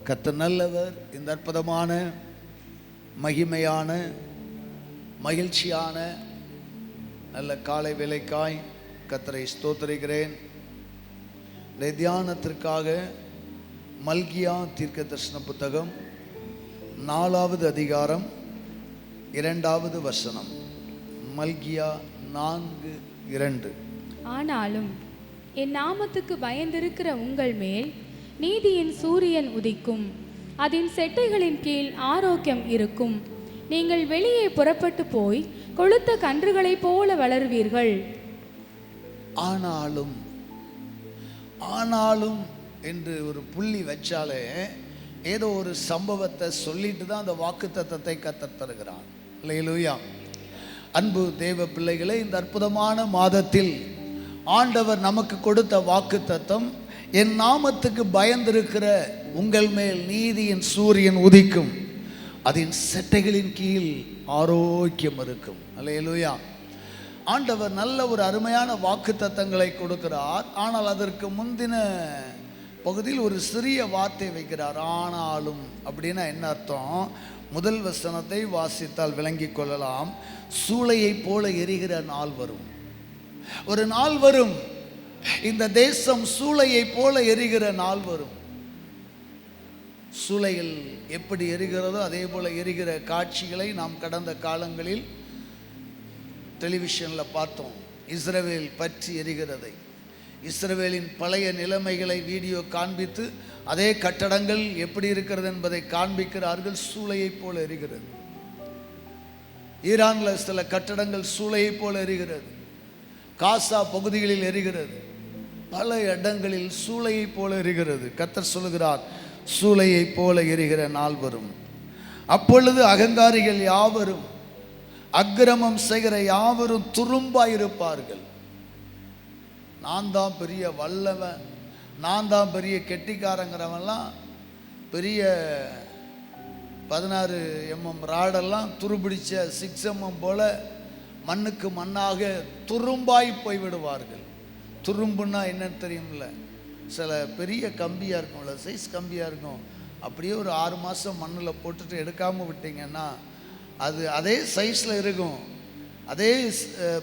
கர்த்தர் நல்லவர். இந்த அற்புதமான மகிமையான மகிழ்ச்சியான நல்ல காலை வேளைக்காய் கர்த்தரை ஸ்தோத்திரிக்கிறேன். இந்த தியானத்திற்காக மல்கியா தீர்க்க தரிசன புத்தகம் 4வது அதிகாரம் 2வது வசனம். மல்கியா 4:2. ஆனாலும் என் நாமத்துக்கு பயந்திருக்கிற உங்கள் மேல் நீதியின் சூரியன் உதிக்கும், அதன் செட்டைகளின் கீழ் ஆரோக்கியம் இருக்கும். நீங்கள் வெளியே புறப்பட்டு போய் கொழுத்த கன்றுகளைப் போல வளருவீர்கள். ஆனாலும் ஆனாலும் என்று ஒரு புள்ளி வச்சாலே ஏதோ ஒரு சம்பவத்தை சொல்லிட்டு தான் அந்த வாக்குத்தத்தத்தை கர்த்தர் தருகிறார். அல்லேலூயா. அன்பு தேவ பிள்ளைகளே, இந்த அற்புதமான மாதத்தில் ஆண்டவர் நமக்கு கொடுத்த வாக்குத்தத்தம், என் நாமத்துக்கு பயந்திருக்கிற உங்கள் மேல் நீதியின் சூரியன் உதிக்கும், அதன் செட்டைகளின் கீழ் ஆரோக்கியம் இருக்கும். அல்லேலூயா. ஆண்டவர் நல்ல ஒரு அருமையான வாக்குத்தத்தங்களை கொடுக்கிறார். ஆனால் அதற்கு முந்தின பகுதியில் ஒரு சிறிய வார்த்தை வைக்கிறார். ஆனாலும் அப்படின்னா என்ன அர்த்தம்? முதல் வசனத்தை வாசித்தால் விளங்கிக் கொள்ளலாம். சூளையை போல எரிகிற நாள் வரும். ஒரு நாள் வரும், இந்த தேசம் சூளையை போல எரிகிற நாள் வரும். சூளையில் எப்படி எரிகிறதோ அதே போல எரிகிற காட்சிகளை நாம் கடந்த காலங்களில் டெலிவிஷனில் பார்த்தோம். இஸ்ரவேல் பற்றி எரிகிறதை, இஸ்ரவேலின் பழைய நிலைமைகளை வீடியோ காண்பித்து அதே கட்டடங்கள் எப்படி இருக்கிறது என்பதை காண்பிக்கிறார்கள். சூளையை போல எரிகிறது. ஈரானில் சில கட்டடங்கள் சூளையை போல எரிகிறது. காசா பகுதிகளில் எரிகிறது. பல இடங்களில் சூளையை போல எரிகிறது. கர்த்தர் சொல்லுகிறார், சூளையை போல எரிகிற நாள் வரும். அப்பொழுது அகங்காரிகள் யாவரும், அக்கிரமம் செய்கிற யாவரும் துரும்பாயிருப்பார்கள். நான் தான் பெரிய வல்லவன், நான் தான் பெரிய கெட்டிக்காரங்கிறவன்லாம் பெரிய 16 mm ராடெல்லாம் துருபிடிச்ச 6 mm போல மண்ணுக்கு மண்ணாக துரும்பாய் போய்விடுவார்கள். துரும்புன்னா என்னன்னு தெரியும்ல? சில பெரிய கம்பியாக இருக்கும்ல, சைஸ் கம்பியாக இருக்கும். அப்படியே ஒரு 6 மாதம் மண்ணில் போட்டுட்டு எடுக்காமல் விட்டீங்கன்னா அது அதே சைஸில் இருக்கும். அதே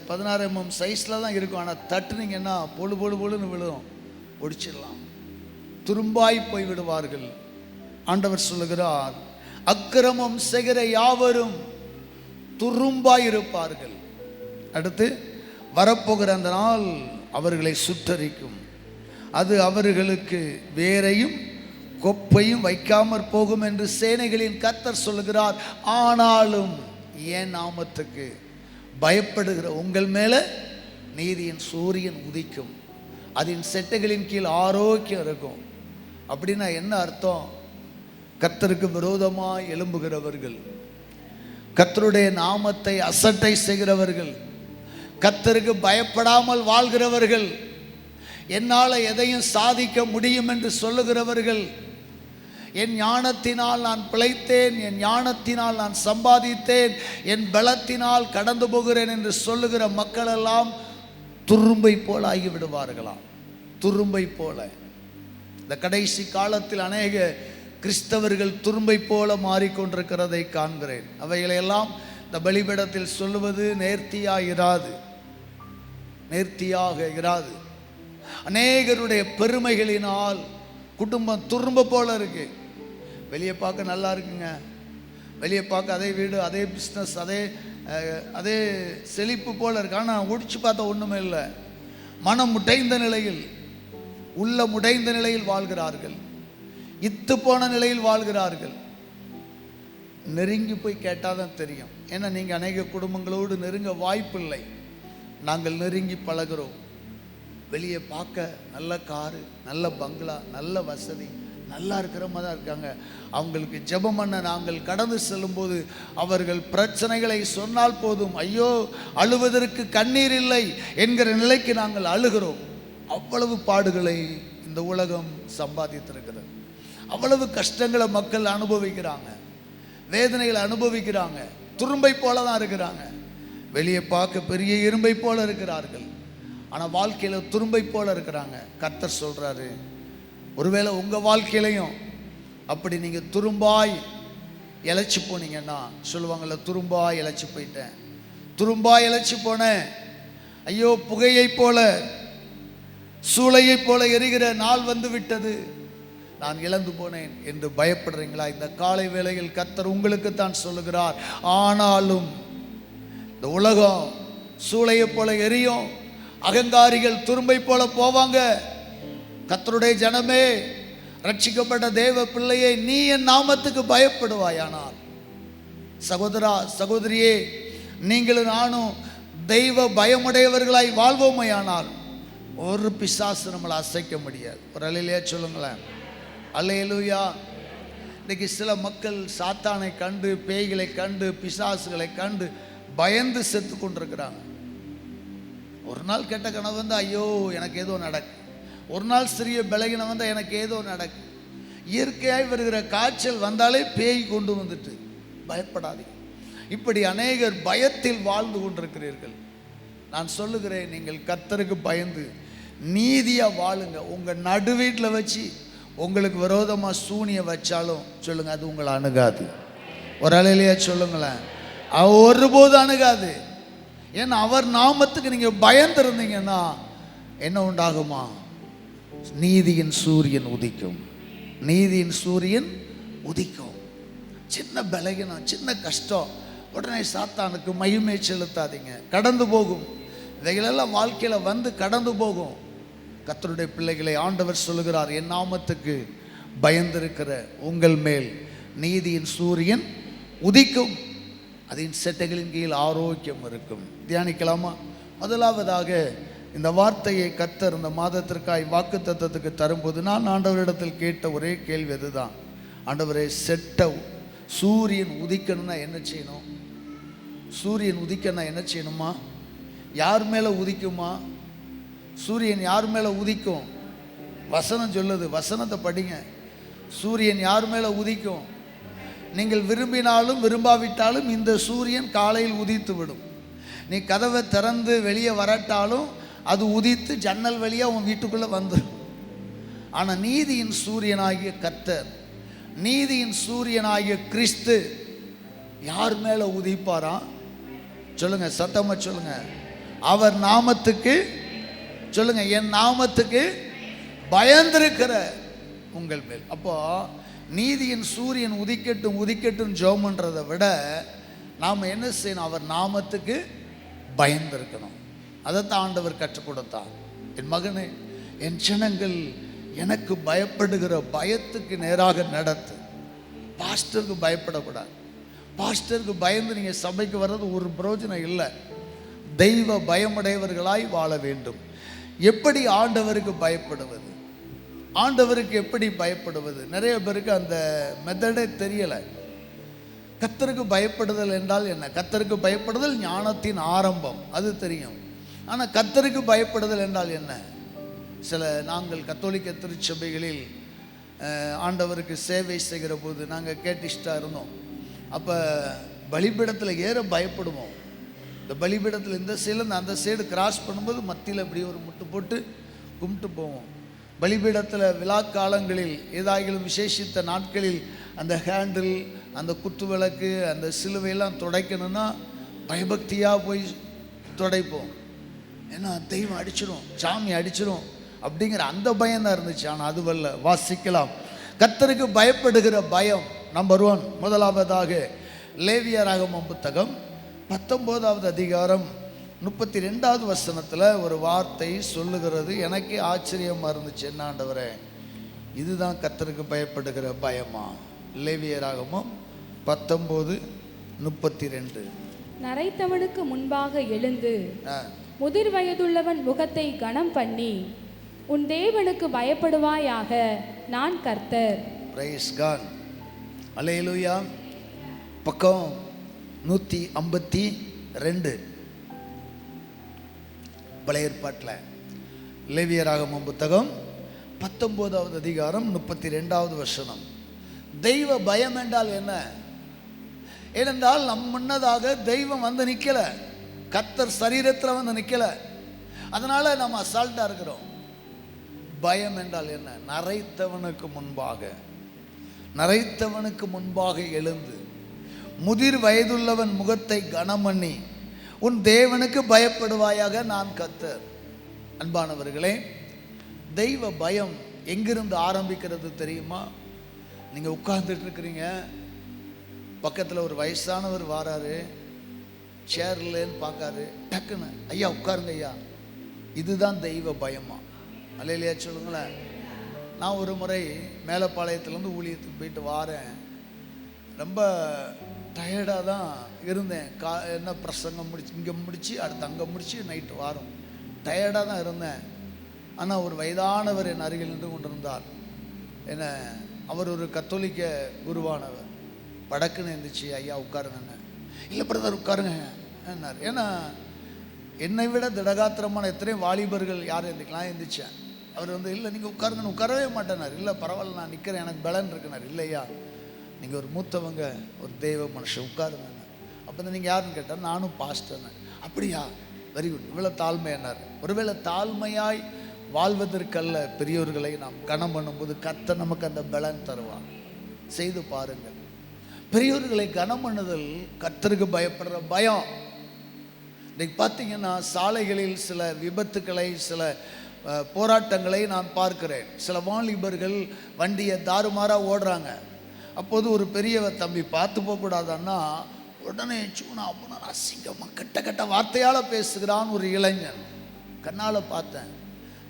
16 mm சைஸில் தான் இருக்கும். ஆனால் தட்டுனீங்கன்னா பொழு பொழு பொழுன்னு விழும், ஒடிச்சிடலாம். துரும்பாய் போய் விடுவார்கள். ஆண்டவர் சொல்லுகிறார், அக்கிரமம் செய்கிற யாவரும் துரும்பாய் இருப்பார்கள். அடுத்து வரப்போகிற அந்த நாள் அவர்களை சுட்டரிக்கும், அது அவர்களுக்கு வேரையும் கொப்பையும் வைக்காமற் போகும் என்று சேனைகளின் கர்த்தர் சொல்லுகிறார். ஆனாலும் என் நாமத்துக்கு பயப்படுகிற உங்கள் மேல நீதியின் சூரியன் உதிக்கும், அதன் செட்டைகளின் கீழ் ஆரோக்கியம் இருக்கும். அப்படின்னா என்ன அர்த்தம்? கர்த்தருக்கு விரோதமாய் எழும்புகிறவர்கள், கர்த்தருடைய நாமத்தை அசட்டை செய்கிறவர்கள், கர்த்தருக்கு பயப்படாமல் வாழ்கிறவர்கள், என்னால் எதையும் சாதிக்க முடியும் என்று சொல்லுகிறவர்கள், என் ஞானத்தினால் நான் பிழைத்தேன், என் ஞானத்தினால் நான் சம்பாதித்தேன், என் பலத்தினால் கடந்து போகிறேன் என்று சொல்லுகிற மக்களெல்லாம் துரும்பை போல ஆகிவிடுவார்களாம். துரும்பை போல. இந்த கடைசி காலத்தில் அநேக கிறிஸ்தவர்கள் துரும்பை போல மாறிக்கொண்டிருக்கிறதை காண்கிறேன். அவைகளையெல்லாம் இந்த பலிபீடத்தில் சொல்லுவது நேர்த்தியாக இராது, நேர்த்தியாக இராது. அநேகருடைய பெருமைகளினால் குடும்பம் துரும்ப போல இருக்கு. வெளியே பார்க்க நல்லா இருக்குங்க, வெளியே பார்க்க அதே வீடு, அதே பிஸ்னஸ், அதே செழிப்பு போல இருக்கு. ஆனால் ஒடிச்சு பார்த்தா ஒன்றுமே இல்லை. மனம் முடைந்த நிலையில், உள்ள முடைந்த நிலையில் வாழ்கிறார்கள். இத்து போன நிலையில் வாழ்கிறார்கள். நெருங்கி போய் கேட்டால் தான் தெரியும். ஏன்னா நீங்கள் அநேக குடும்பங்களோடு நெருங்க வாய்ப்பில்லை. நாங்கள் நெருங்கி பழகிறோம். வெளியே பார்க்க நல்ல காரு, நல்ல பங்களா, நல்ல வசதி, நல்லா இருக்கிற மாதிரி தான் இருக்காங்க. அவங்களுக்கு ஜெபம் பண்ண நாங்கள் கடந்து செல்லும்போது அவர்கள் பிரச்சனைகளை சொன்னால் போதும், ஐயோ அழுவதற்கு கண்ணீர் இல்லை என்கிற நிலைக்கு நாங்கள் அழுகிறோம். அவ்வளவு பாடுகளை இந்த உலகம் சம்பாதித்திருக்கிறது. அவ்வளவு கஷ்டங்களை மக்கள் அனுபவிக்கிறாங்க, வேதனைகளை அனுபவிக்கிறாங்க. துரும்பை போல தான் இருக்கிறாங்க. வெளியே பார்க்க பெரிய இரும்பை போல இருக்கிறார்கள், ஆனால் வாழ்க்கையில் துரும்பை போல இருக்கிறாங்க. கர்த்தர் சொல்கிறாரு, ஒருவேளை உங்கள் வாழ்க்கையிலையும் அப்படி நீங்கள் துரும்பாய் இழைச்சி போனீங்கன்னா, சொல்லுவாங்கள்ல, துரும்பாய் இழைச்சி போயிட்டேன், துரும்பாய் இழைச்சி போனேன், ஐயோ புகையை போல சூளையை போல எரிகிற நாள் வந்து விட்டது, நான் இழந்து போனேன் என்று பயப்படுறீங்களா? இந்த காலை வேளையில் கர்த்தர் உங்களுக்கு தான் சொல்லுகிறார். ஆனாலும் இந்த உலகம் சூளையை போல எரியும், அகங்காரிகள் துரும்பை போல போவாங்க. கர்த்தருடைய ஜனமே, ரட்சிக்கப்பட்ட தேவ பிள்ளையே, நீ என் நாமத்துக்கு பயப்படுவாயானால், சகோதரா சகோதரியே, நீங்களும் நானும் தெய்வ பயமுடையவர்களாய் வாழ்வோமையானால் ஒரு பிசாசு நம்மளை அசைக்க முடியாது. ஒரு அல்லேலூயா சொல்லுங்களேன். அல்லேலூயா. இன்னைக்கு சில மக்கள் சாத்தானை கண்டு, பேய்களை கண்டு, பிசாசுகளை கண்டு பயந்து செத்து கொண்டிருக்கிறாங்க. ஒரு நாள் கெட்ட கனவு வந்து ஐயோ எனக்கு ஏதோ நடக்கு, ஒரு நாள் சிறிய பலகீனம் வந்தால் எனக்கு ஏதோ நடக்கு. இயற்கையாய் வருகிற காய்ச்சல் வந்தாலே பேய் கொண்டு வந்துட்டு பயப்படாதீங்க. இப்படி அநேகர் பயத்தில் வாழ்ந்து கொண்டிருக்கிறீர்கள். நான் சொல்லுகிறேன், நீங்கள் கர்த்தருக்கு பயந்து நீதியாக வாழுங்க. உங்கள் நடு வீட்டில் வச்சு உங்களுக்கு விரோதமாக சூனிய வச்சாலும் சொல்லுங்கள், அது உங்களை அணுகாது. ஒரு அலையிலேயே சொல்லுங்களேன், ஒருபோது அணுகாது. ஏன்னா அவர் நாமத்துக்கு நீங்கள் பயந்துருந்தீங்கன்னா என்ன உண்டாகுமா? நீதியின் சூரியன் உதிக்கும், நீதியின் சூரியன் உதிக்கும். சின்ன பலகீனம், சின்ன கஷ்டம், உடனே சாத்தானுக்கு மகிமை செலுத்தாதீங்க. கடந்து போகும். இவைகளெல்லாம் வாழ்க்கையில் வந்து கடந்து போகும். கர்த்தருடைய பிள்ளைகளை ஆண்டவர் சொல்லுகிறார், என் நாமத்துக்கு பயந்திருக்கிற உங்கள் மேல் நீதியின் சூரியன் உதிக்கும், அதன் செட்டைகளின் கீழ் ஆரோக்கியம் இருக்கும். தியானிக்கலாமா? முதலாவதாக இந்த வார்த்தையை கர்த்தர் இந்த மாதத்திற்காய் வாக்குத்தத்தத்துக்கு தரும்போது நான் ஆண்டவரிடத்தில் கேட்ட ஒரே கேள்வி அதுதான். ஆண்டவரே, செட்ட சூரியன் உதிக்கணும்னா என்ன செய்யணும்? சூரியன் உதிக்கணும்னா என்ன செய்யணுமா? யார் மேலே உதிக்குமா? சூரியன் யார் மேலே உதிக்கும்? வசனம் சொல்லுது, வசனத்தை படிங்க. சூரியன் யார் மேலே உதிக்கும்? நீங்கள் விரும்பினாலும் விரும்பாவிட்டாலும் இந்த சூரியன் காலையில் உதித்து விடும். நீ கதவை திறந்து வெளியே வரட்டாலும் அது உதித்து ஜன்னல் வழியாக உன் வீட்டுக்குள்ளே வந்துடும். ஆனால் நீதியின் சூரியனாகிய கர்த்தர், நீதியின் சூரியனாகிய கிறிஸ்து யார் மேலே உதிப்பாரா? சொல்லுங்க, சத்தமா சொல்லுங்க. அவர் நாமத்துக்கு, சொல்லுங்க, என் நாமத்துக்கு பயந்திருக்கிற உங்கள் மேல். அப்போ நீதியின் சூரியன் உதிக்கட்டும் உதிக்கட்டும் ஜெபம் பண்றதை விட நாம் என்ன செய்யணும்? அவர் நாமத்துக்கு பயந்திருக்கணும். அதைத்தான் ஆண்டவர் கற்றுக் கொடுத்தார். என் மகனே, என் ஜனங்கள் எனக்கு பயப்படுகிற பயத்துக்கு நேராக நடத்து. பாஸ்டருக்கு பயப்படக்கூடாது. பாஸ்டருக்கு பயந்து நீங்கள் சபைக்கு வர்றது ஒரு பிரயோஜனம் இல்லை. தெய்வ பயமுடையவர்களாய் வாழ வேண்டும். எப்படி ஆண்டவருக்கு பயப்படுவது? ஆண்டவருக்கு எப்படி பயப்படுவது? நிறைய பேருக்கு அந்த மெத்தடே தெரியலை. கர்த்தருக்கு பயப்படுதல் என்றால் என்ன? கர்த்தருக்கு பயப்படுதல் ஞானத்தின் ஆரம்பம், அது தெரியும். ஆனால் கர்த்தருக்கு பயப்படுதல் என்றால் என்ன? சில நாங்கள் கத்தோலிக்க திருச்சபைகளில் ஆண்டவருக்கு சேவை செய்கிற போது நாங்கள் கேட்டிஸ்டாக இருந்தோம். அப்போ பலிபீடத்தில் ஏற பயப்படுவோம். இந்த பலிபீடத்தில் இந்த சைடில் அந்த சைடு கிராஸ் பண்ணும்போது மத்தியில் இப்படி ஒரு முட்டு போட்டு கும்பிட்டு போவோம். பலிபீடத்தில் விழா காலங்களில் ஏதாயிலும் விசேஷித்த நாட்களில் அந்த ஹேண்டில், அந்த குத்து விளக்கு, அந்த சிலுவையெல்லாம் துடைக்கணும்னா பயபக்தியாக போய் துடைப்போம். ஏன்னா தெய்வம் அடிச்சிடும், சாமி அடிச்சிடும் அப்படிங்கிற அந்த பயம் தான் இருந்துச்சு. ஆனால் அதுவல்ல. வாசிக்கலாம். கர்த்தருக்கு பயப்படுகிற பயம். நம்பர் 1, முதலாவதாக லேவியராகமம் புத்தகம் 19வது அதிகாரம் 32வது வசனத்தில் ஒரு வார்த்தை சொல்லுகிறது. எனக்கே ஆச்சரியமாக இருந்துச்சு. என்ன ஆண்டவரே, இதுதான் கர்த்தருக்கு பயப்படுகிற பயமா? லேவியராகமம் 19:32. நரைத்தவனுக்கு முன்பாக எழுந்து முதிர் வயதுள்ளவன் முகத்தை கனம் பண்ணி உன் தேவனுக்கு பயப்படுவாயாக, நான் கர்த்தர். Praise God. அல்லேலூயா. பக்கம் 152 பழைய ஏற்பாட்டில் லேவியராகமம் புத்தகம் 19வது அதிகாரம் 32வது வசனம். தெய்வ பயம் என்றால் என்ன? ஏனென்றால் நம் முன்னதாக தெய்வம் வந்து நிற்கல, கர்த்தர் சரீரத்தில் வந்து நிற்கல. அதனால நம்ம அசால்ட்டா இருக்கிறோம். பயம் என்றால் என்ன? நரைத்தவனுக்கு முன்பாக. நரைத்தவனுக்கு முன்பாக எழுந்து முதிர் வயதுள்ளவன் முகத்தை கனமண்ணி உன் தேவனுக்கு பயப்படுவாயாக, நான் கர்த்தர். அன்பானவர்களே, தெய்வ பயம் எங்கிருந்து ஆரம்பிக்கிறது தெரியுமா? நீங்கள் உட்கார்ந்துட்டு இருக்கிறீங்க, பக்கத்தில் ஒரு வயசானவர் வாராரு, சேர்லேன்னு பார்க்காரு, டக்குன்னு ஐயா உட்காருங்க ஐயா. இதுதான் தெய்வ பயமா? அல்லையா சொல்லுங்களேன். நான் ஒரு முறை மேலப்பாளையத்துலேருந்து ஊழியத்துக்கு போயிட்டு வாரேன். ரொம்ப டயர்டாக தான் இருந்தேன். என்ன பிரசங்கம் முடிச்சு இங்கே முடித்து அடுத்து அங்கே முடித்து நைட்டு வாரம் டயர்டாக தான் இருந்தேன். ஆனால் ஒரு வயதானவர் என் அருகில் நின்று கொண்டிருந்தார். என்ன, அவர் ஒரு கத்தோலிக்க குருவானவர். வடக்குன்னு இருந்துச்சு, ஐயா உட்காருங்க. இல்லை பிரதர் உட்காருங்க என்னார். ஏன்னா என்னை விட திடகாத்திரமான எத்தனையோ வாலிபர்கள் யார் இருந்துக்கலாம் இருந்துச்சேன். அவர் இல்லை நீங்கள் உட்காருங்கன்னு உட்காரவே மாட்டேனார். இல்லை பரவாயில்ல நான் நிற்கிறேன், எனக்கு பலன் இருக்குனார். இல்லையா நீங்கள் ஒரு மூத்தவங்க, ஒரு தெய்வ மனுஷன், உட்காருங்க. அப்போ தான் நீங்கள் யாருன்னு கேட்டால் நானும் பாஸ்டர்னேன். அப்படியா, வெரி குட். இவ்வளோ தாழ்மை என்னார். ஒருவேளை தாழ்மையாய் வாழ்வதற்கல்ல பெரியோர்களை நாம் கனம் பண்ணும்போது கர்த்தர் நமக்கு அந்த பலன் தருவார். செய்து பாருங்கள். பெரியோர்களை கனம் பண்ணுதல் கர்த்தருக்கு பயப்படுற பயம். இன்றைக்கு பார்த்தீங்கன்னா சாலைகளில் சில விபத்துக்களை, சில போராட்டங்களை நான் பார்க்கிறேன். சில வாலிபர்கள் வண்டியை தாறுமாறாக ஓடுறாங்க. அப்போது ஒரு பெரியவர், தம்பி பார்த்து போகக்கூடாதான்னா உடனே சூனா அப்படின்னா அசிங்கமாக கெட்ட கெட்ட வார்த்தையால் பேசுகிறான் ஒரு இளைஞன். கண்ணால் பார்த்தேன்.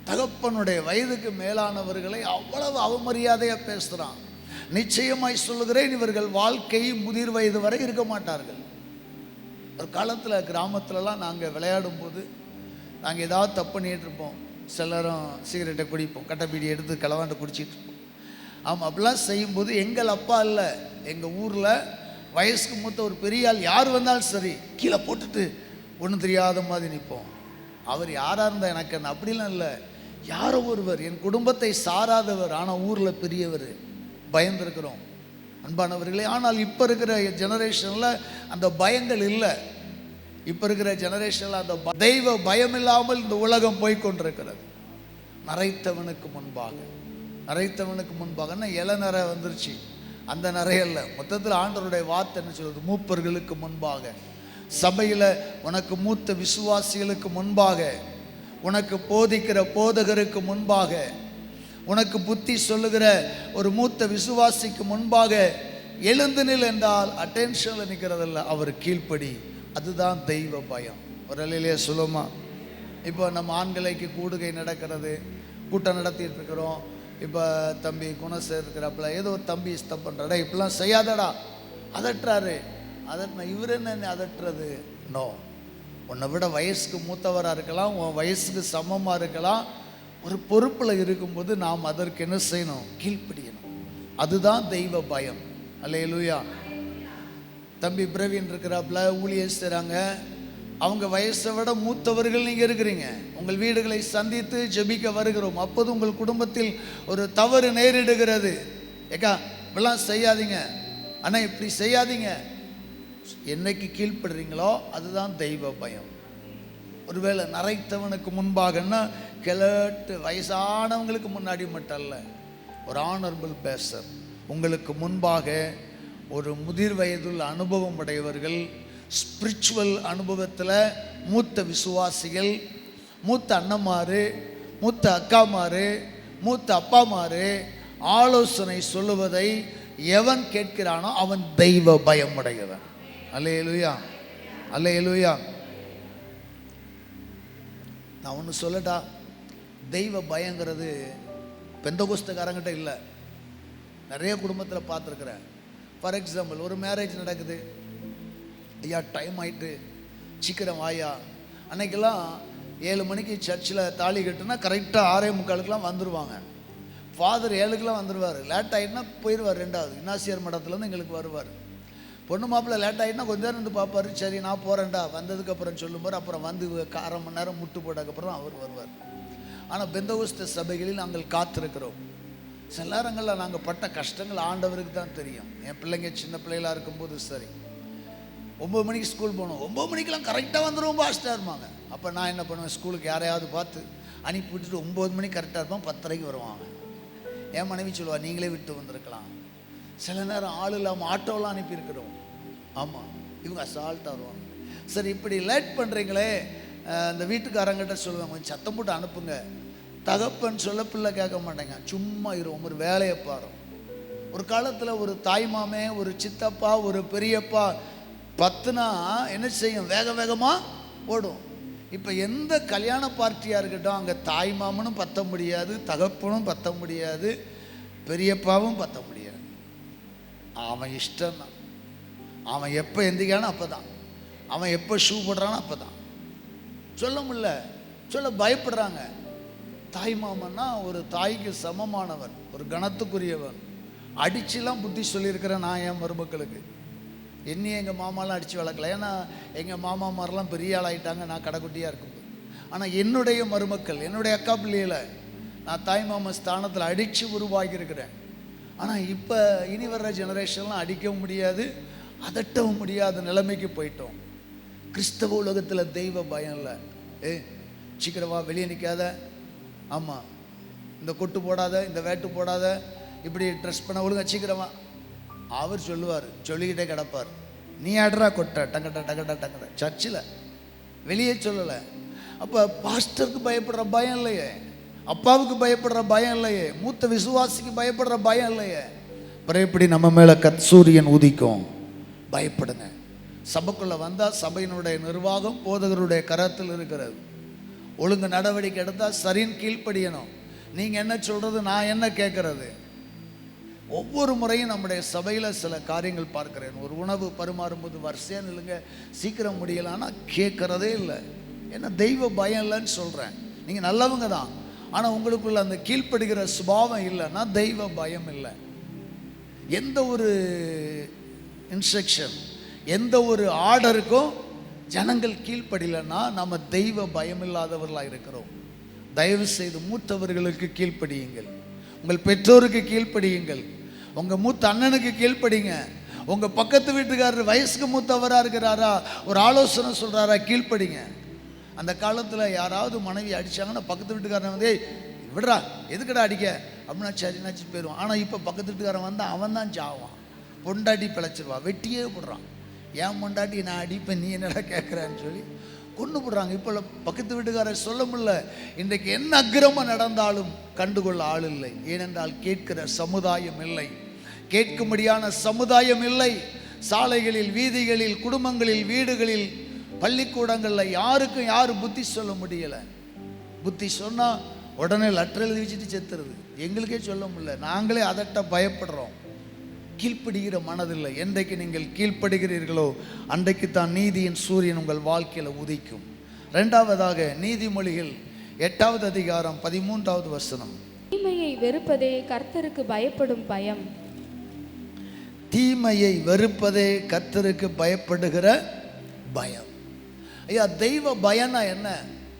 தகப்பனுடைய வயதுக்கு மேலானவர்களை அவ்வளவு அவமரியாதையாக பேசுகிறான். நிச்சயமாய் சொல்லுகிறேன், இவர்கள் வாழ்க்கை முதிர் வயது வரை இருக்க மாட்டார்கள். ஒரு காலத்தில் கிராமத்துலலாம் நாங்கள் விளையாடும் போது நாங்கள் ஏதாவது தப்பு பண்ணிகிட்டு இருப்போம். சிலரும் சிகரெட்டை குடிப்போம், கட்டைப்பீடி எடுத்து களவாண்டு குடிச்சிட்டு இருப்போம். ஆமாம், அப்படிலாம் செய்யும்போது எங்கள் அப்பா இல்லை, எங்கள் ஊரில் வயசுக்கு மூத்த ஒரு பெரிய ஆள் யார் வந்தாலும் சரி கீழே போட்டுட்டு ஒன்றும் தெரியாத மாதிரி நிற்போம். அவர் யாராக இருந்தால் எனக்கு என்ன அப்படிலாம் இல்லை, யாரோ ஒருவர் என் குடும்பத்தை சாராதவர், ஆனால் ஊரில் பெரியவர், பயந்துருக்கிறோம். அன்பானவர்களே, ஆனால் இப்போ இருக்கிற ஜெனரேஷனில் அந்த பயங்கள் இல்லை. இப்போ இருக்கிற ஜெனரேஷனில் அந்த தெய்வ பயம் இல்லாமல் இந்த உலகம் போய்கொண்டிருக்கிறது. நரைத்தவனுக்கு முன்பாகன்னா இளநரை வந்துருச்சு, அந்த நிறையல்ல. மொத்தத்தில் ஆண்டவருடைய வார்த்தை என்ன சொல்வது? மூப்பர்களுக்கு முன்பாக, சபையில் உனக்கு மூத்த விசுவாசிகளுக்கு முன்பாக, உனக்கு போதிக்கிற போதகருக்கு முன்பாக, உனக்கு புத்தி சொல்லுகிற ஒரு மூத்த விசுவாசிக்கு முன்பாக எழுந்து நில் என்றால் அட்டென்ஷனில் நிற்கிறதில்ல, அவர் கீழ்ப்படி. அதுதான் தெய்வ பயம். ஒரு அலையிலே சுலமா. இப்போ நம்ம ஆண்களைக்கு கூடுகை நடக்கிறது, கூட்டம் நடத்திட்டு இருக்கிறோம். இப்போ தம்பி குணசேர் இருக்கிறப்பல ஏதோ ஒரு தம்பி ஸ்தப் பண்ணுறடா, இப்படிலாம் செய்யாதடா, அதட்டுறாரு. இவர் என்ன அதட்டுறது? நோ, உன்னை விட வயசுக்கு மூத்தவராக இருக்கலாம், உன் வயசுக்கு சமமாக இருக்கலாம். ஒரு பொறுப்பில் இருக்கும்போது நாம் அதற்கு என்ன செய்யணும்? கீழ்ப்படியணும். அதுதான் தெய்வ பயம். அல்லேலூயா. தம்பி பிரவீன் இருக்கிறாப்புல ஊழியர் செய்கிறாங்க. அவங்க வயசை விட மூத்தவர்கள் நீங்கள் இருக்கிறீங்க. உங்கள் வீடுகளை சந்தித்து ஜெபிக்க வருகிறோம். அப்போது உங்கள் குடும்பத்தில் ஒரு தவறு நேரிடுகிறது. ஏக்கா இப்படிலாம் செய்யாதீங்க, ஆனால் இப்படி செய்யாதீங்க. என்னைக்கு கீழ்ப்படுறீங்களோ அதுதான் தெய்வ பயம். ஒருவேளை நரைத்தவனுக்கு முன்பாகன்னா கிழட்டு வயசானவங்களுக்கு முன்னாடி மட்டும் அல்ல, ஒரு ஆனரபிள் பேசர் உங்களுக்கு முன்பாக ஒரு முதிர் வயதுள்ள அனுபவம் உடையவர்கள், ஸ்பிரிச்சுவல் அனுபவத்தில் மூத்த விசுவாசிகள், மூத்த அண்ணமாரு, மூத்த அக்காமாரு, மூத்த அப்பாமாரு ஆலோசனை சொல்லுவதை எவன் கேட்கிறானோ அவன் தெய்வ பயம் உடையவன். அல்லேலூயா, அல்லேலூயா. நான் ஒன்று சொல்லட்டா, தெய்வ பயங்கிறது பெந்தகோஸ்தக்காரங்கிட்ட இல்லை. நிறைய குடும்பத்தில் பார்த்துருக்குறேன். ஃபார் எக்ஸாம்பிள், ஒரு மேரேஜ் நடக்குது. ஐயா டைம் ஆகிட்டு, சீக்கிரம் வாயா. அன்னைக்கெல்லாம் 7 மணிக்கு சர்ச்சில் தாலி கட்டுனா கரெக்டாக 6:45 வந்துடுவாங்க. ஃபாதர் 7க்குலாம் வந்துடுவார். லேட் ஆகிட்டுனா போயிடுவார். 2வது இன்னாசியர் மடத்துலேருந்து எங்களுக்கு வருவார். பொண்ணு மாப்பிள்ளை லேட் ஆகிட்டுனா கொஞ்ச நேரம் இருந்து பார்ப்பார். சரி நான் போகிறேன்டா, வந்ததுக்கப்புறம் சொல்லும்போது அப்புறம் வந்து 1/2 மணி நேரம் முட்டு போட்டதுக்கப்புறம் அவர் வருவார். ஆனால் பெந்தகோஸ்த சபைகளில் நாங்கள் காத்திருக்கிறோம். சில நேரங்களில் நாங்கள் பட்ட கஷ்டங்கள் ஆண்டவருக்கு தான் தெரியும். என் பிள்ளைங்க சின்ன பிள்ளைகளாக இருக்கும்போது சரி, 9 மணிக்கு ஸ்கூல் போகணும், 9 மணிக்கெலாம் கரெக்டாக வந்துடுவோம் பாஸ்ட்டாக இருப்பாங்க. அப்போ நான் என்ன பண்ணுவேன், ஸ்கூலுக்கு யாரையாவது பார்த்து அனுப்பி விட்டுட்டு 9 மணிக்கு கரெக்டாக இருப்போம், 10:30 வருவாங்க. என் மனைவி சொல்லுவாள், நீங்களே விட்டு வந்திருக்கலாம். சில நேரம் ஆள் இல்லாமல் ஆட்டோலாம் அனுப்பியிருக்கிறோம். ஆமாம், இவங்க அசால்ட்டாக வருவாங்க. சரி, இப்படி லேட் பண்ணுறீங்களே, இந்த வீட்டுக்காரங்கிட்ட சொல்லுவாங்க, கொஞ்சம் சத்தம் போட்டு அனுப்புங்க. தகப்பன் சொல்ல பிள்ளை கேட்க மாட்டேங்க, சும்மா இருவோம், ஒரு வேலையை பாரு. ஒரு காலத்தில் ஒரு தாய்மாமே, ஒரு சித்தப்பா, ஒரு பெரியப்பா பத்துனா என்ன செய்யும்? வேக வேகமாக ஓடும். இப்போ எந்த கல்யாண பார்ட்டியாக இருக்கட்டும், அங்கே தாய் மாமனும் பற்ற முடியாது, தகப்பனும் பற்ற முடியாது, பெரியப்பாவும் பற்ற முடியாது. அவன் இஷ்டம்தான். அவன் எப்போ எந்திரிக்கானோ அப்போ தான், அவன் எப்போ ஷூ போடுறானோ அப்போ தான். சொல்ல முடியல, சொல்ல பயப்படுறாங்க. தாய் மாமன்னா ஒரு தாய்க்கு சமமானவன், ஒரு கணத்துக்குரியவன். அடிச்சுலாம் புத்தி சொல்லியிருக்கிறேன் நான் என் மருமக்களுக்கு. என்னையும் எங்கள் மாமாலாம் அடித்து வளர்க்கல, ஏன்னா எங்கள் மாமா மாதிரிலாம் பெரிய ஆளாயிட்டாங்க நான் கடைக்குட்டியாக இருக்கும்போது. ஆனால் என்னுடைய மருமக்கள், என்னுடைய அக்கா பிள்ளைகளை நான் தாய் மாமா ஸ்தானத்தில் அடித்து உருவாக்கியிருக்கிறேன். ஆனால் இப்போ இனி வர்ற ஜெனரேஷன்லாம் அடிக்கவும் முடியாது, அதட்டவும் முடியாத நிலைமைக்கு போயிட்டோம். கிறிஸ்தவ உலகத்தில் தெய்வ பயம் இல்லை. சீக்கிரவா, வெளியே நிற்காத, ஆமாம், இந்த கொட்டு போடாத, இந்த வேட்டு போடாத, இப்படி ட்ரெஸ் பண்ண ஒழுங்கா சீக்கிரமா. அவர் சொல்லுவார், சொல்லிக்கிட்டே கிடப்பார். நீ ஆடுறா கொட்டை டங்கட்ட டங்கட்ட டங்கட்ட. சர்ச்சில் வெளியே சொல்லலை. அப்போ பாஸ்டருக்கு பயப்படுற பயம் இல்லையே, அப்பாவுக்கு பயப்படுற பயம் இல்லையே, மூத்த விசுவாசிக்கு பயப்படுற பயம் இல்லையே. அப்புறம் எப்படி நம்ம மேலே சூரியன் உதிக்கும்? பயப்படுங்க. சபைக்குள்ளே வந்தால் சபையினுடைய நிர்வாகம் போதகருடைய கரத்தில் இருக்கிறது. ஒழுங்கு நடவடிக்கை எடுத்தால் சரின்னு கீழ்ப்படியணும். நீங்கள் என்ன சொல்கிறது, நான் என்ன கேட்குறது? ஒவ்வொரு முறையும் நம்முடைய சபையில் சில காரியங்கள் பார்க்குறேன். ஒரு உணவு பரிமாறும்போது வரிசையாக நில்லுங்க, சீக்கிரம் முடியலான்னா கேட்குறதே இல்லை. ஏன்னா தெய்வ பயம் இல்லைன்னு சொல்கிறேன். நீங்கள் நல்லவங்க தான், ஆனால் உங்களுக்குள்ள அந்த கீழ்ப்படுகிற சுபாவம் இல்லைன்னா தெய்வ பயம் இல்லை. எந்த ஒரு இன்ஸ்ட்ரக்ஷன், எந்த ஒரு ஆர்டருக்கும் ஜனங்கள் கீழ்ப்படியலைன்னா நம்ம தெய்வ பயம் இல்லாதவர்களாக இருக்கிறோம். தயவு செய்து மூத்தவர்களுக்கு கீழ்ப்படியுங்கள், உங்கள் பெற்றோருக்கு கீழ்ப்படியுங்கள், உங்கள் மூத்த அண்ணனுக்கு கீழ்ப்படிங்க. உங்கள் பக்கத்து வீட்டுக்காரர் வயசுக்கு மூத்தவராக இருக்கிறாரா, ஒரு ஆலோசனை சொல்கிறாரா, கீழ்ப்படிங்க. அந்த காலத்தில் யாராவது மனைவி அடித்தாங்கன்னா பக்கத்து வீட்டுக்காரன் வந்து விடுறா, எதுக்கடா அடிக்க அப்படின்னா சரி நினச்சி போயிடுவான். ஆனால் இப்போ பக்கத்து வீட்டுக்காரன் வந்தால் அவன் தான் சாவான், பொண்டாட்டி பிழைச்சிருவா, வெட்டியே போடுறான். ஏன் பொண்டாட்டி நான் அடிப்பேன், நீ என்னடா கேட்குறான்னு சொல்லி கொண்டு போடுறாங்க. இப்போ பக்கத்து வீட்டுக்காரர் சொல்ல முடியல. இன்றைக்கு என்ன அக்கிரமம் நடந்தாலும் கண்டுகொள்ள ஆள் இல்லை. ஏனென்றால் கேட்கிற சமுதாயம் இல்லை, கேட்கும்படியான சமுதாயம் இல்லை. சாலைகளில், வீதிகளில், குடும்பங்களில், வீடுகளில், பள்ளிக்கூடங்களில் யாருக்கும் யாரும் புத்தி சொல்ல முடியலை. புத்தி சொன்னால் உடனே லெட்டர் எழுதி வச்சுட்டு செத்துருது. எங்களுக்கே சொல்ல முடியல, நாங்களே அதட்ட பயப்படுறோம். கீழ்ப்படுகிற மனதில்லை. என்றைக்கு நீங்கள் கீழ்ப்படுகிறீர்களோ அன்றைக்கு தான் நீதியின் சூரியன் உங்கள் வாழ்க்கையில் உதிக்கும். இரண்டாவதாக நீதிமொழிகள் 8வது அதிகாரம் 13வது வசனம். தீமையை வெறுப்பதே கர்த்தருக்கு பயப்படும் பயம். தீமையை வெறுப்பதே கர்த்தருக்கு பயப்படுகிற பயம். ஐயா, தெய்வ பயனா என்ன?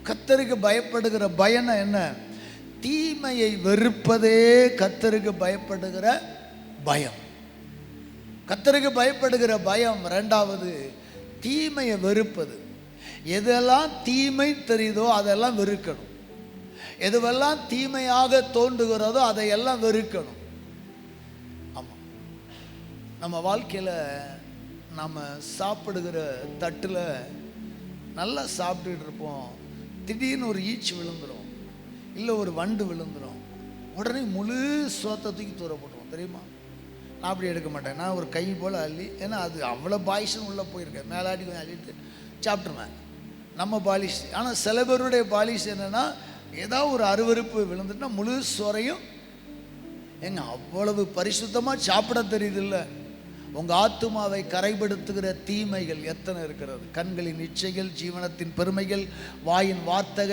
கர்த்தருக்கு பயப்படுகிற பயனா என்ன? தீமையை வெறுப்பதே கர்த்தருக்கு பயப்படுகிற பயம். கர்த்தருக்கு பயப்படுகிற பயம். இரண்டாவது, தீமையை வெறுப்பது. எதெல்லாம் தீமை தெரியுதோ அதெல்லாம் வெறுக்கணும். எதுவெல்லாம் தீமையாக தோன்றுகிறதோ அதையெல்லாம் வெறுக்கணும். ஆமாம், நம்ம வாழ்க்கையில் நம்ம சாப்பிடுகிற தட்டில் நல்லா சாப்பிட்டுட்டு இருப்போம், திடீர்னு ஒரு ஈச்சி விழுந்துடும், இல்லை ஒரு வண்டு விழுந்துடும், உடனே முழு சோத்தை தூக்கி தூர போட்டுருவோம். தெரியுமா? நான் அப்படி எடுக்க மாட்டேன். நான் ஒரு கை போல் அள்ளி, ஏன்னா அது அவ்வளோ பாலிஷன் உள்ளே போயிருக்கேன், மேலாடி கொஞ்சம் அள்ளிட்டு சாப்பிட்ருவேன். நம்ம பாலிஷ். ஆனால் சில பேருடைய பாலிஷ் என்னென்னா, ஏதாவது ஒரு அருவருப்பு விழுந்துட்டுனா முழு சோறையும் எங்க அவ்வளவு பரிசுத்தமாக சாப்பிட தெரியுதில்ல. உங்கள் ஆத்துமாவை கரைப்படுத்துகிற தீமைகள் எத்தனை இருக்கிறது. கண்களின் இச்சைகள், ஜீவனத்தின் பெருமைகள், வாயின் வார்த்தக,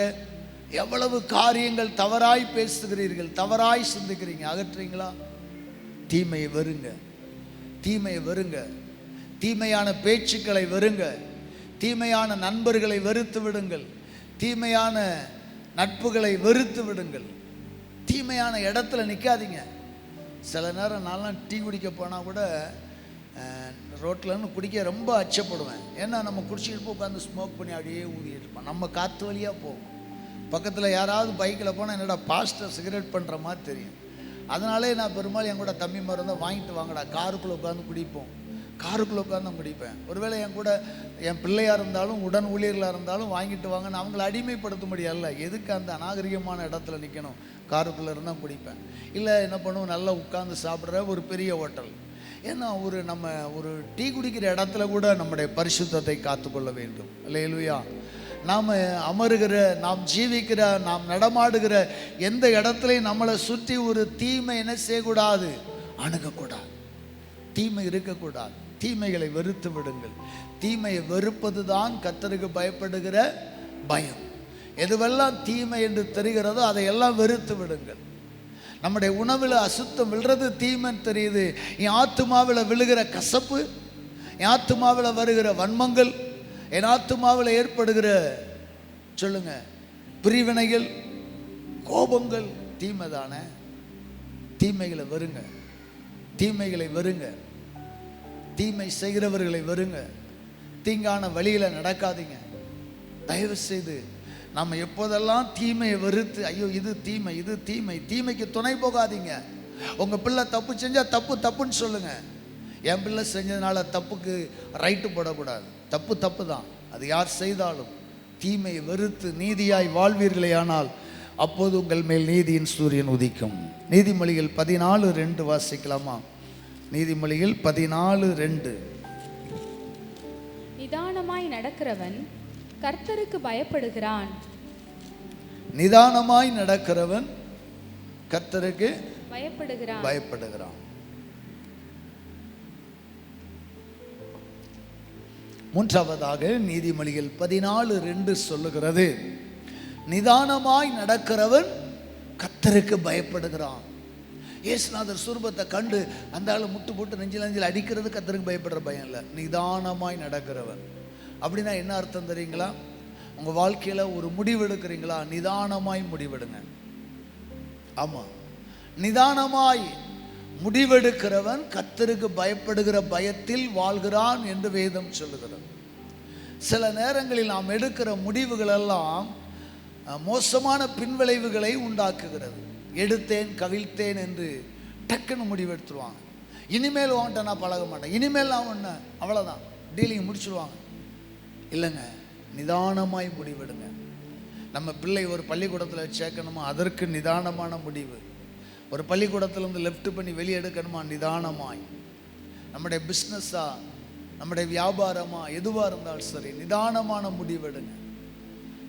எவ்வளவு காரியங்கள் தவறாய் பேசுகிறீர்கள், தவறாய் சிந்திக்கிறீங்க. அகற்றுறீங்களா? தீமையை வெறுங்க, தீமையை வெறுங்க. தீமையான பேச்சுக்களை வெறுங்க, தீமையான நண்பர்களை வெறுத்து விடுங்கள், தீமையான நட்புகளை வெறுத்து விடுங்கள். தீமையான இடத்துல நிற்காதீங்க. சில நேரம் நான்லாம் டீ குடிக்க போனால் கூட ரோட்டில்னு குடிக்க ரொம்ப அச்சப்படுவேன். ஏன்னா நம்ம குடிச்சிட்டு போய் உட்காந்து ஸ்மோக் பண்ணி அப்படியே ஊதிட்டு இருப்போம், நம்ம காற்று வழியாக போகும். பக்கத்தில் யாராவது பைக்கில் போனால் என்னடா பாஸ்டர் சிகரெட் பண்ணுற மாதிரி தெரியும். அதனாலே நான் பெரும்பாலும் என் கூட தம்பி மாதிரி இருந்தால் வாங்கிட்டு வாங்கடா, காருக்குள்ளே உட்காந்து குடிப்போம், காருக்குள்ளே உட்காந்து குடிப்பேன். ஒருவேளை என் கூட என் பிள்ளையாக இருந்தாலும் உடன் ஊழியர்களாக இருந்தாலும் வாங்கிட்டு வாங்கன்னு அவங்கள அடிமைப்படுத்த முடியல. எதுக்கு அந்த அநாகரிகமான இடத்துல நிற்கணும், காருக்குள்ளே இருந்தால் குடிப்பேன். இல்லை என்ன பண்ணுவோம், நல்லா உட்காந்து சாப்பிட்ற ஒரு பெரிய ஹோட்டல். ஏன்னா நம்ம ஒரு டீ குடிக்கிற இடத்துல கூட நம்முடைய பரிசுத்தத்தை காத்துக்கொள்ள வேண்டும். அல்லேலூயா. நாம் அமருகிற, நாம் ஜீவிக்கிற, நாம் நடமாடுகிற எந்த இடத்துலையும் நம்மளை சுற்றி ஒரு தீமை என்ன செய்யக்கூடாது, அணுகக்கூடாது, தீமை இருக்கக்கூடாது. தீமைகளை வெறுத்து விடுங்கள். தீமையை வெறுப்பது தான் கர்த்தருக்கு பயப்படுகிற பயம். எதுவெல்லாம் தீமை என்று தெரிகிறதோ அதையெல்லாம் வெறுத்து விடுங்கள். நம்முடைய உணவில் அசுத்தம் விழுறது தீமைன்னு தெரியுது. என் ஆத்துமாவில் விழுகிற கசப்பு, என் ஆத்துமாவில் வருகிற வன்மங்கள், என் ஆத்துமாவில் ஏற்படுகிற சொல்லுங்க பிரிவினைகள், கோபங்கள் தீமை தானே. தீமைகளை வெறுங்க, தீமைகளை வெறுங்க, தீமை செய்கிறவர்களை வெறுங்க, தீங்கான வழியில் நடக்காதீங்க. தயவு செய்து நம்ம எப்போதெல்லாம் தீமையை வெறுத்து ஐயோ இது தீமை, இது தீமை, தீமைக்கு துணை போகாதீங்க. உங்கள் பிள்ளை தப்பு செஞ்சால் தப்பு தப்புன்னு சொல்லுங்கள். என் பிள்ளை செஞ்சதுனால தப்புக்கு ரைட்டு போடக்கூடாது. தப்பு தப்பு தான், அது யார் செய்தாலும். தீமையை வெறுத்து நீதியாய் வாழ்வீர்களே ஆனால் அப்போது உங்கள் மேல் நீதியின் சூரியன் உதிக்கும். நீதிமொழிகள் 14:2 வாசிக்கலாமா? நீதிமொழிகள் 14:2. நிதானமாய் நடக்கிறவன் கர்த்தருக்கு பயப்படுகிறான். நிதானமாய் நடக்கிறவன் கர்த்தருக்கு பயப்படுகிறான். மூன்றாவதாக நீதிமொழிகள் 14:2 சொல்லுகிறது, நிதானமாய் நடக்கிறவன் கர்த்தருக்கு பயப்படுகிறான். இயேசுநாதர் சுரூபத்தை கண்டு அந்த ஆளு முட்டு போட்டு நெஞ்சில் அடிக்கிறது கர்த்தருக்கு பயப்படுற பயம் இல்லை. நிதானமாய் நடக்கிறவன் அப்படின்னா என்ன அர்த்தம் தெரியுங்களா? உங்கள் வாழ்க்கையில் ஒரு முடிவு எடுக்கிறீங்களா, நிதானமாய் முடிவெடுங்க. ஆமாம், நிதானமாய் முடிவெடுக்கிறவன் கர்த்தருக்கு பயப்படுகிற பயத்தில் வாழ்கிறான் என்று வேதம் சொல்லுகிறது. சில நேரங்களில் நாம் எடுக்கிற முடிவுகள் எல்லாம் மோசமான பின்விளைவுகளை உண்டாக்குகிறது. எடுத்தேன் கவிழ்த்தேன் என்று டக்குன்னு முடிவெடுத்துருவாங்க. இனிமேல் வாங்கிட்ட நான் பழக மாட்டேன், இனிமேல் நான் ஒன்று அவ்வளோதான், டீலிங் முடிச்சுடுவாங்க. இல்லைங்க, நிதானமாய் முடிவெடுங்க. நம்ம பிள்ளை ஒரு பள்ளிக்கூடத்தில் சேர்க்கணுமா, அதற்கு நிதானமான முடிவு. ஒரு பள்ளிக்கூடத்திலேருந்து லெஃப்ட் பண்ணி வெளியே எடுக்கணுமா, நிதானமாய். நம்முடைய பிஸ்னஸா, நம்முடைய வியாபாரமா, எதுவாக இருந்தாலும் சரி, நிதானமான முடிவெடுங்க.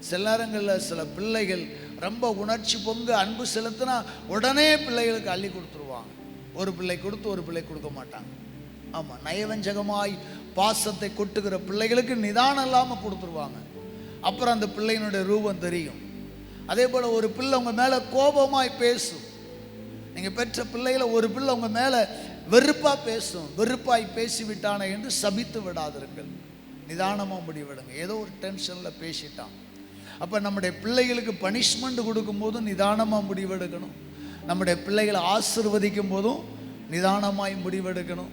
சில நேரங்களில் சில பிள்ளைகள் ரொம்ப உணர்ச்சி பொங்க அன்பு செலுத்தினா உடனே பிள்ளைகளுக்கு அள்ளி கொடுத்துருவாங்க. ஒரு பிள்ளை கொடுத்து ஒரு பிள்ளை கொடுக்க மாட்டாங்க. ஆமாம், நயவஞ்சகமாய் பாசத்தை கொட்டுகிற பிள்ளைகளுக்கு நிதானம் இல்லாமல் கொடுத்துருவாங்க. அப்புறம் அந்த பிள்ளையினுடைய ரூபம் தெரியும். அதே போல் ஒரு பிள்ளை உங்கள் மேலே கோபமாய் பேசும். நீங்கள் பெற்ற பிள்ளைகளை ஒரு பிள்ளை உங்கள் மேலே வெறுப்பாக பேசும். வெறுப்பாய் பேசிவிட்டானே என்று சபித்து விடாதிருங்கள். நிதானமாக முடிவெடுங்க. ஏதோ ஒரு டென்ஷனில் பேசிட்டான். அப்போ நம்முடைய பிள்ளைகளுக்கு பனிஷ்மெண்ட் கொடுக்கும்போதும் நிதானமாக முடிவெடுக்கணும். நம்முடைய பிள்ளைகளை ஆசீர்வதிக்கும் போதும் நிதானமாய் முடிவெடுக்கணும்.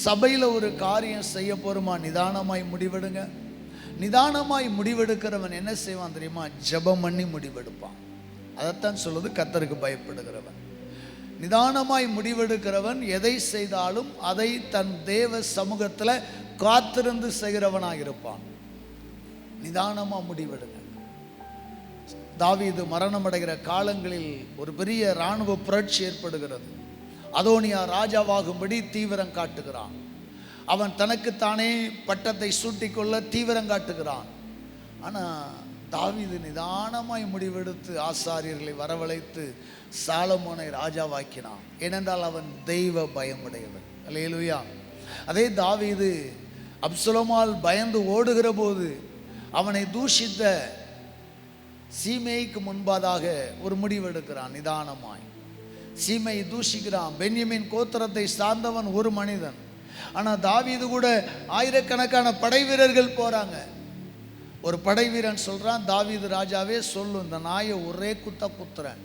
சபையில் ஒரு காரியம் செய்ய போகிறோமா, நிதானமாய் முடிவெடுங்க. நிதானமாய் முடிவெடுக்கிறவன் என்ன செய்வான் தெரியுமா? ஜெபம் பண்ணி முடிவெடுப்பான். அதைத்தான் சொல்லுது கர்த்தருக்கு பயப்படுகிறவன். நிதானமாய் முடிவெடுக்கிறவன் எதை செய்தாலும் அதை தன் தேவ சமூகத்தில் காத்திருந்து செய்கிறவனாக இருப்பான். நிதானமாக முடிவெடுங்க. தாவீது மரணமடைகிற காலங்களில் ஒரு பெரிய இராணுவ புரட்சி ஏற்படுகிறது. அதோனியா ராஜாவாகும்படி தீவிரம் காட்டுகிறான். அவன் தனக்குத்தானே பட்டத்தை சூட்டிக்கொள்ள தீவிரம் காட்டுகிறான். ஆனால் தாவீது நிதானமாய் முடிவெடுத்து ஆசாரியர்களை வரவழைத்து சாலமோனை ராஜாவாக்கினான். ஏனென்றால் அவன் தெய்வ பயமுடையவன். அல்லேலூயா. அதே தாவீது அப்சலோமால் பயந்து ஓடுகிற போது அவனை தூஷித்த சீமேய்க்கு முன்பதாக ஒரு முடிவெடுக்கிறான். நிதானமாய் சீமையை தூஷிக்கிறான். பென்யமீன் கோத்திரத்தை சார்ந்தவன் ஒரு மனிதன். ஆனால் தாவீது கூட ஆயிரக்கணக்கான படை வீரர்கள் போகிறாங்க. ஒரு படை வீரன் சொல்கிறான், தாவீது ராஜாவே சொல்லு, இந்த நாயை ஒரே குத்த குத்துறேன்,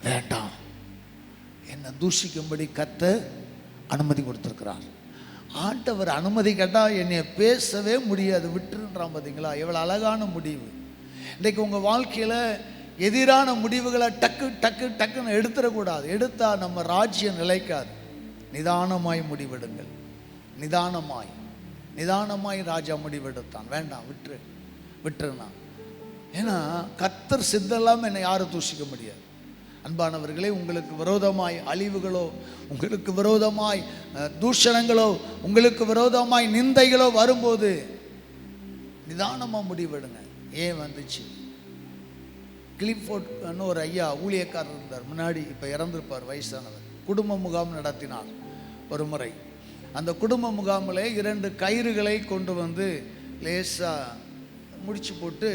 வேண்டாம், என்னை தூஷிக்கும்படி கர்த்தர் அனுமதி கொடுத்துருக்கிறார். ஆண்டவர் அனுமதி கேட்டால் என்னை பேசவே முடியாது, விட்டுருன்றான். பார்த்தீங்களா எவ்வளோ அழகான முடிவு. இன்றைக்கு உங்கள் வாழ்க்கையில் எதிரான முடிவுகளை டக்கு டக்கு டக்குன்னு எடுத்துடக்கூடாது. எடுத்தால் நம்ம ராஜ்யம் நிலைக்காது. நிதானமாய் முடிவெடுங்கள். நிதானமாய் ராஜா முடிவெடுத்தான். வேண்டாம், விட்டுருனா. ஏன்னா கர்த்தர் சித்தெல்லாம் என்னை யாரும் தூஷிக்க முடியாது. அன்பானவர்களே, உங்களுக்கு விரோதமாய் அழிவுகளோ, உங்களுக்கு விரோதமாய் தூஷணங்களோ, உங்களுக்கு விரோதமாய் நிந்தைகளோ வரும்போது நிதானமாக முடிவெடுங்க. ஏன் வந்துச்சு? கிளிஃபோர்ட்னு ஒரு ஐயா ஊழியக்காரர் இருந்தார் முன்னாடி, இப்போ இறந்துருப்பார், வயசானவர். குடும்ப முகாம் நடத்தினார் ஒரு முறை. அந்த குடும்ப முகாமில் 2 கயிறுகளை கொண்டு வந்து லேசாக முடிச்சு போட்டு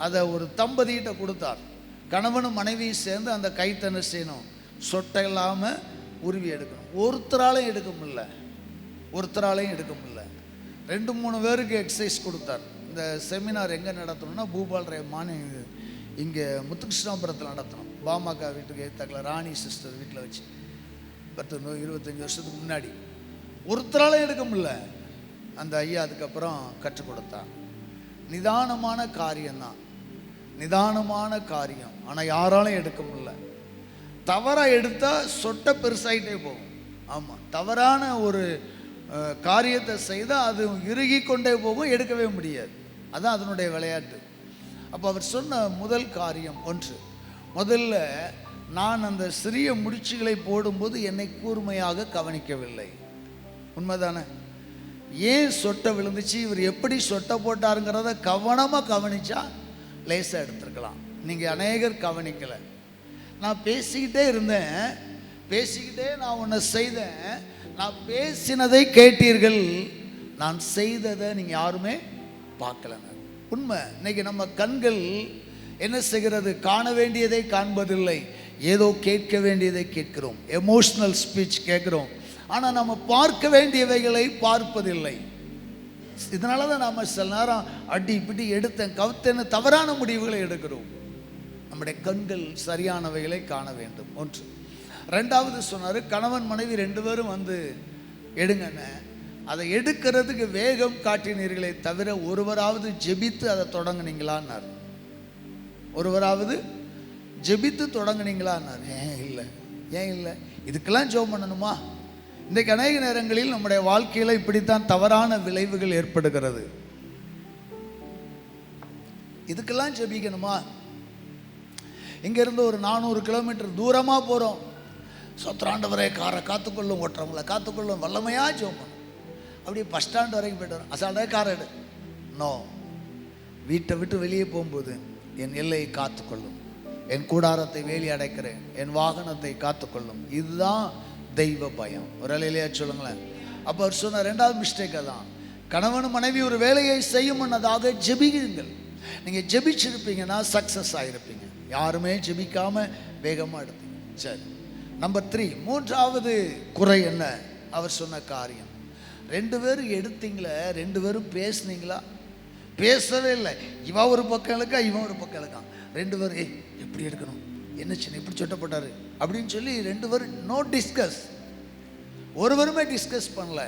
அதை ஒரு தம்பதியிட்ட கொடுத்தார். கணவனும் மனைவியும் சேர்ந்து அந்த கைத்தனை செய்யணும், சொட்டை இல்லாமல் உருவி எடுக்கணும். ஒருத்தராலையும் எடுக்க முடியல. 2-3 பேருக்கு எக்ஸசைஸ் கொடுத்தார். இந்த செமினார் எங்கே நடத்தணும்னா பூபால் ரஹ்மான் இங்கே முத்துகிருஷ்ணாபுரத்தில் நடத்தணும். பாமக வீட்டுக்கு ஏத்தாக்கல ராணி சிஸ்டர் வீட்டில் வச்சு 25 வருஷத்துக்கு முன்னாடி. ஒருத்தராலையும் எடுக்க முடியல. அந்த ஐயா அதுக்கப்புறம் கற்றுக் கொடுத்தார். நிதானமான காரியம்தான், நிதானமான காரியம். ஆனால் யாராலையும் எடுக்க முடியல. தவறாக எடுத்தால் சொட்டை பெருசாகிட்டே போகும். ஆமாம், தவறான ஒரு காரியத்தை செய்தால் அது இறுகி கொண்டே போகும், எடுக்கவே முடியாது. அதுதான் அதனுடைய விளையாட்டு. அப்போ அவர் சொன்ன முதல் காரியம் ஒன்று, முதல்ல நான் அந்த சிறிய முடிச்சுகளை போடும்போது என்னை கூர்மையாக கவனிக்கவில்லை. உண்மைதானே? ஏன் சொட்டை விழுந்துச்சு, இவர் எப்படி சொட்டை போட்டாருங்கிறத கவனமாக கவனிச்சா லேசாக எடுத்துருக்கலாம். நீங்கள் அநேகர் கவனிக்கலை. நான் பேசிக்கிட்டே இருந்தேன், நான் ஒன்று செய்தேன், நான் பேசினதை கேட்டீர்கள், நான் செய்ததை நீங்கள் யாருமே பார்க்கலங்க. உண்மை. இன்னைக்கு நம்ம கண்கள் என்ன செய்கிறது? காண வேண்டியதை காண்பதில்லை, ஏதோ கேட்க வேண்டியதை கேட்கிறோம், எமோஷ்னல் ஸ்பீச் கேட்குறோம். ஆனால் நம்ம பார்க்க வேண்டியவைகளை பார்ப்பதில்லை. இதனால தான் நம்ம சில நேரம் அடி பிடி எடுத்தேன் கவுத்தேன்னு தவறான முடிவுகளை எடுக்கிறோம். நம்முடைய கண்கள் சரியானவைகளை காண வேண்டும். ஒன்று. 2வது சொன்னார், கணவன் மனைவி 2 பேரும் வந்து எடுங்கன்னு. அதை எடுக்கிறதுக்கு வேகம் காட்டினீர்களே தவிர ஒருவராவது ஜெபித்து அதை தொடங்குனீங்களான்னார். ஒருவராவது ஜெபித்து தொடங்குனீங்களான்னார். ஏன் இல்லை? இதுக்கெல்லாம் ஜெபம் பண்ணணுமா? இன்றைக்கு அநேக நேரங்களில் நம்முடைய வாழ்க்கையில் இப்படித்தான் தவறான விளைவுகள் ஏற்படுகிறது. இதுக்கெல்லாம் ஜெபிக்கணுமா? இங்கேருந்து ஒரு 400 கிலோமீட்டர் தூரமாக போகிறோம். சொத்ராண்டவரே காரை காத்துக்கொள்ளும், ஓட்டுறவங்களை காத்துக்கொள்ளும், வல்லமையாக ஜெபம் பண்ணும். அப்படியே பஸ் ஸ்டாண்ட் வரைக்கும் போய்ட்டு வரோம், அசால்டே காரை எடு. நோ, வீட்டை விட்டு வெளியே போகும்போது என் எல்லையை காத்துக்கொள்ளும், என் கூடாரத்தை வேலி அடைக்கிறேன், என் வாகனத்தை காத்துக்கொள்ளும். இதுதான் தெய்வ பயம். ஒரு அலையிலேயே சொல்லுங்களேன். அப்போ அவர் சொன்ன 2வது மிஸ்டேக் தான், கணவன் மனைவி ஒரு வேலையை செய்யும் முன்னதாக ஜெபிக்குங்கள். நீங்கள் ஜெபிச்சிருப்பீங்கன்னா சக்ஸஸ் ஆகிருப்பீங்க. யாருமே ஜெபிக்காமல் வேகமாக எடுப்பீங்க. சரி. நம்பர் 3, 3வது குறை என்ன? அவர் சொன்ன காரியம், 2 பேரும் எடுத்தீங்களே, 2 பேரும் பேசுனீங்களா? பேசவே இல்லை. இவன் ஒரு பக்கம் இழுக்கா, இவன் ஒரு பக்கம் இழுக்கான். 2 பேரும் எப்படி எடுக்கணும், என்ன சின்ன இப்படி சொட்ட போட்டாரு அப்படின்னு சொல்லி 2 பேரும் நோ டிஸ்கஸ். ஒருவருமே டிஸ்கஸ் பண்ணல.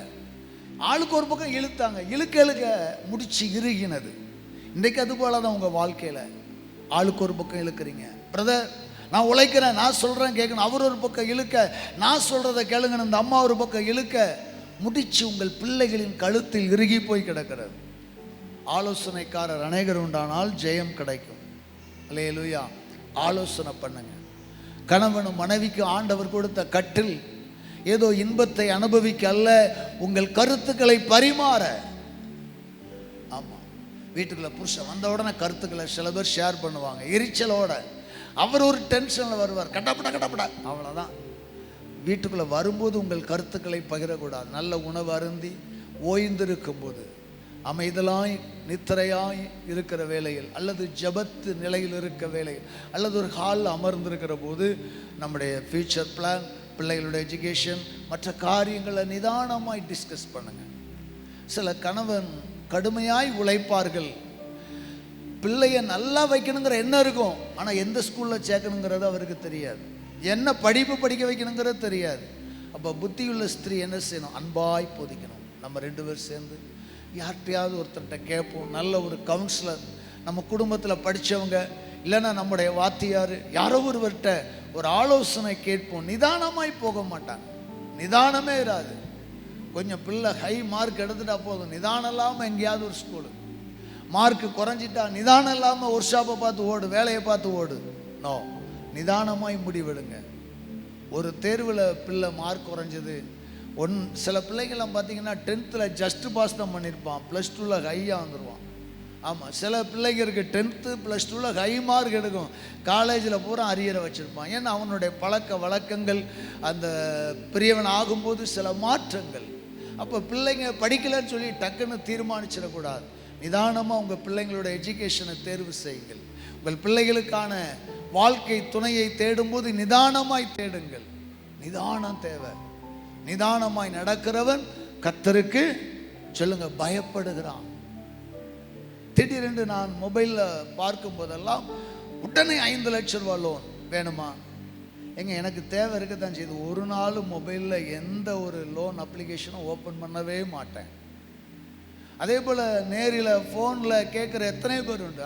ஆளுக்கு ஒரு பக்கம் இழுத்தாங்க. இழுக்க முடிச்சு இறுகினது. இன்றைக்கு அது போல தான் உங்கள் வாழ்க்கையில் ஆளுக்கு ஒரு பக்கம் இழுக்கிறீங்க. பிரதர் நான் உழைக்கிறேன், நான் சொல்கிறேன் கேட்கணும், அவர் ஒரு பக்கம் இழுக்க, நான் சொல்கிறத கேளுங்கன்னு இந்த அம்மா ஒரு பக்கம் இழுக்க, முடிச்சு உங்கள் பிள்ளைகளின் கழுத்தில் இறுகி போய் கிடக்கிறது. ஆலோசனைக்காரர் அநேகர் உண்டானால் ஜெயம் கிடைக்கும். அல்லேலூயா. ஆலோசனை பண்ணுங்க. கணவனும் மனைவிக்கு ஆண்டவர் கொடுத்த கட்டில் ஏதோ இன்பத்தை அனுபவிக்க அல்ல, உங்கள் கருத்துக்களை பரிமாற. ஆமாம், வீட்டுக்குள்ள புருஷன் வந்த உடனே கருத்துக்களை சில பேர் ஷேர் பண்ணுவாங்க எரிச்சலோட. அவர் ஒரு டென்ஷனில் வருவார், கட்டப்பட அவ்வளோதான். வீட்டுக்குள்ளே வரும்போது உங்கள் கருத்துக்களை பகிரக்கூடாது. நல்ல உணவு அருந்தி ஓய்ந்திருக்கும் போது, அமைதலாய் நித்திரையாய் இருக்கிற வேளையில், அல்லது ஜபத்து நிலையில் இருக்க வேளையில், அல்லது ஒரு ஹாலில் அமர்ந்திருக்கிற போது நம்முடைய ஃபியூச்சர் பிளான், பிள்ளைகளுடைய எஜுகேஷன், மற்ற காரியங்களை நிதானமாய் டிஸ்கஸ் பண்ணுங்க. சில கணவன் கடுமையாய் உழைப்பார்கள், பிள்ளைய நல்லா வைக்கணுங்கிற எண்ணம் இருக்கும், ஆனால் எந்த ஸ்கூலில் சேர்க்கணுங்கிறது அவருக்கு தெரியாது, என்ன படிப்பு படிக்க வைக்கணுங்கிறது தெரியாது. அப்போ புத்தியுள்ள ஸ்திரீ என்ன செய்யணும்? அன்பாய் போதிக்கணும். நம்ம 2 பேர் சேர்ந்து யார்கிட்டையாவது ஒருத்தர்கிட்ட கேட்போம். நல்ல ஒரு கவுன்சிலர், நம்ம குடும்பத்தில் படித்தவங்க, இல்லைன்னா நம்முடைய வாத்தியார் யாரோ ஒருவர்கிட்ட ஒரு ஆலோசனை கேட்போம். நிதானமாய் போக மாட்டாங்க, நிதானமே இராது. கொஞ்சம் பிள்ளை ஹை மார்க் எடுத்துட்டா போதும், நிதானம் இல்லாமல் எங்கேயாவது ஒரு ஸ்கூலு. மார்க்கு குறைஞ்சிட்டா நிதானம் இல்லாமல் ஒர்க் ஷாப்பை பார்த்து ஓடு, வேலையை பார்த்து ஓடு. நோ, நிதானமாய் முடிவெடுங்க. ஒரு தேர்வில் பிள்ளை மார்க் குறைஞ்சது, சில பிள்ளைங்கள்லாம் பார்த்தீங்கன்னா 10th ஜஸ்ட் பாஸ் தான் பண்ணியிருப்பான், +2 ஹையாக வந்துடுவான். ஆமாம், சில பிள்ளைங்களுக்கு 10th +2 ஹை மார்க் எடுக்கும், காலேஜில் பூரா அரியரை வச்சுருப்பான். ஏன்னா அவனுடைய பழக்க வழக்கங்கள் அந்த பெரியவன் ஆகும்போது சில மாற்றங்கள். அப்போ பிள்ளைங்க படிக்கலைன்னு சொல்லி டக்குன்னு தீர்மானிச்சிடக்கூடாது. நிதானமாக உங்கள் பிள்ளைங்களோட எஜுகேஷனை தேர்வு செய்யுங்கள். உங்கள் பிள்ளைகளுக்கான வாழ்க்கை துணையை தேடும்போது நிதானமாய் தேடுங்கள். நிதானம் தேவை. நிதானமாய் நடக்கிறவன் கர்த்தருக்கு சொல்லுங்க பயப்படுகிறான். திடீரென்று நான் மொபைலில் பார்க்கும் போதெல்லாம் உடனே 5 லட்சம் ரூபா லோன் வேணுமா? எனக்கு தேவை இருக்க தான் செய்யுது. ஒரு நாள் மொபைலில் எந்த ஒரு லோன் அப்ளிகேஷனும் ஓப்பன் பண்ணவே மாட்டேன். அதே போல் நேரில் ஃபோனில் கேட்குற எத்தனை பேர் உண்டு.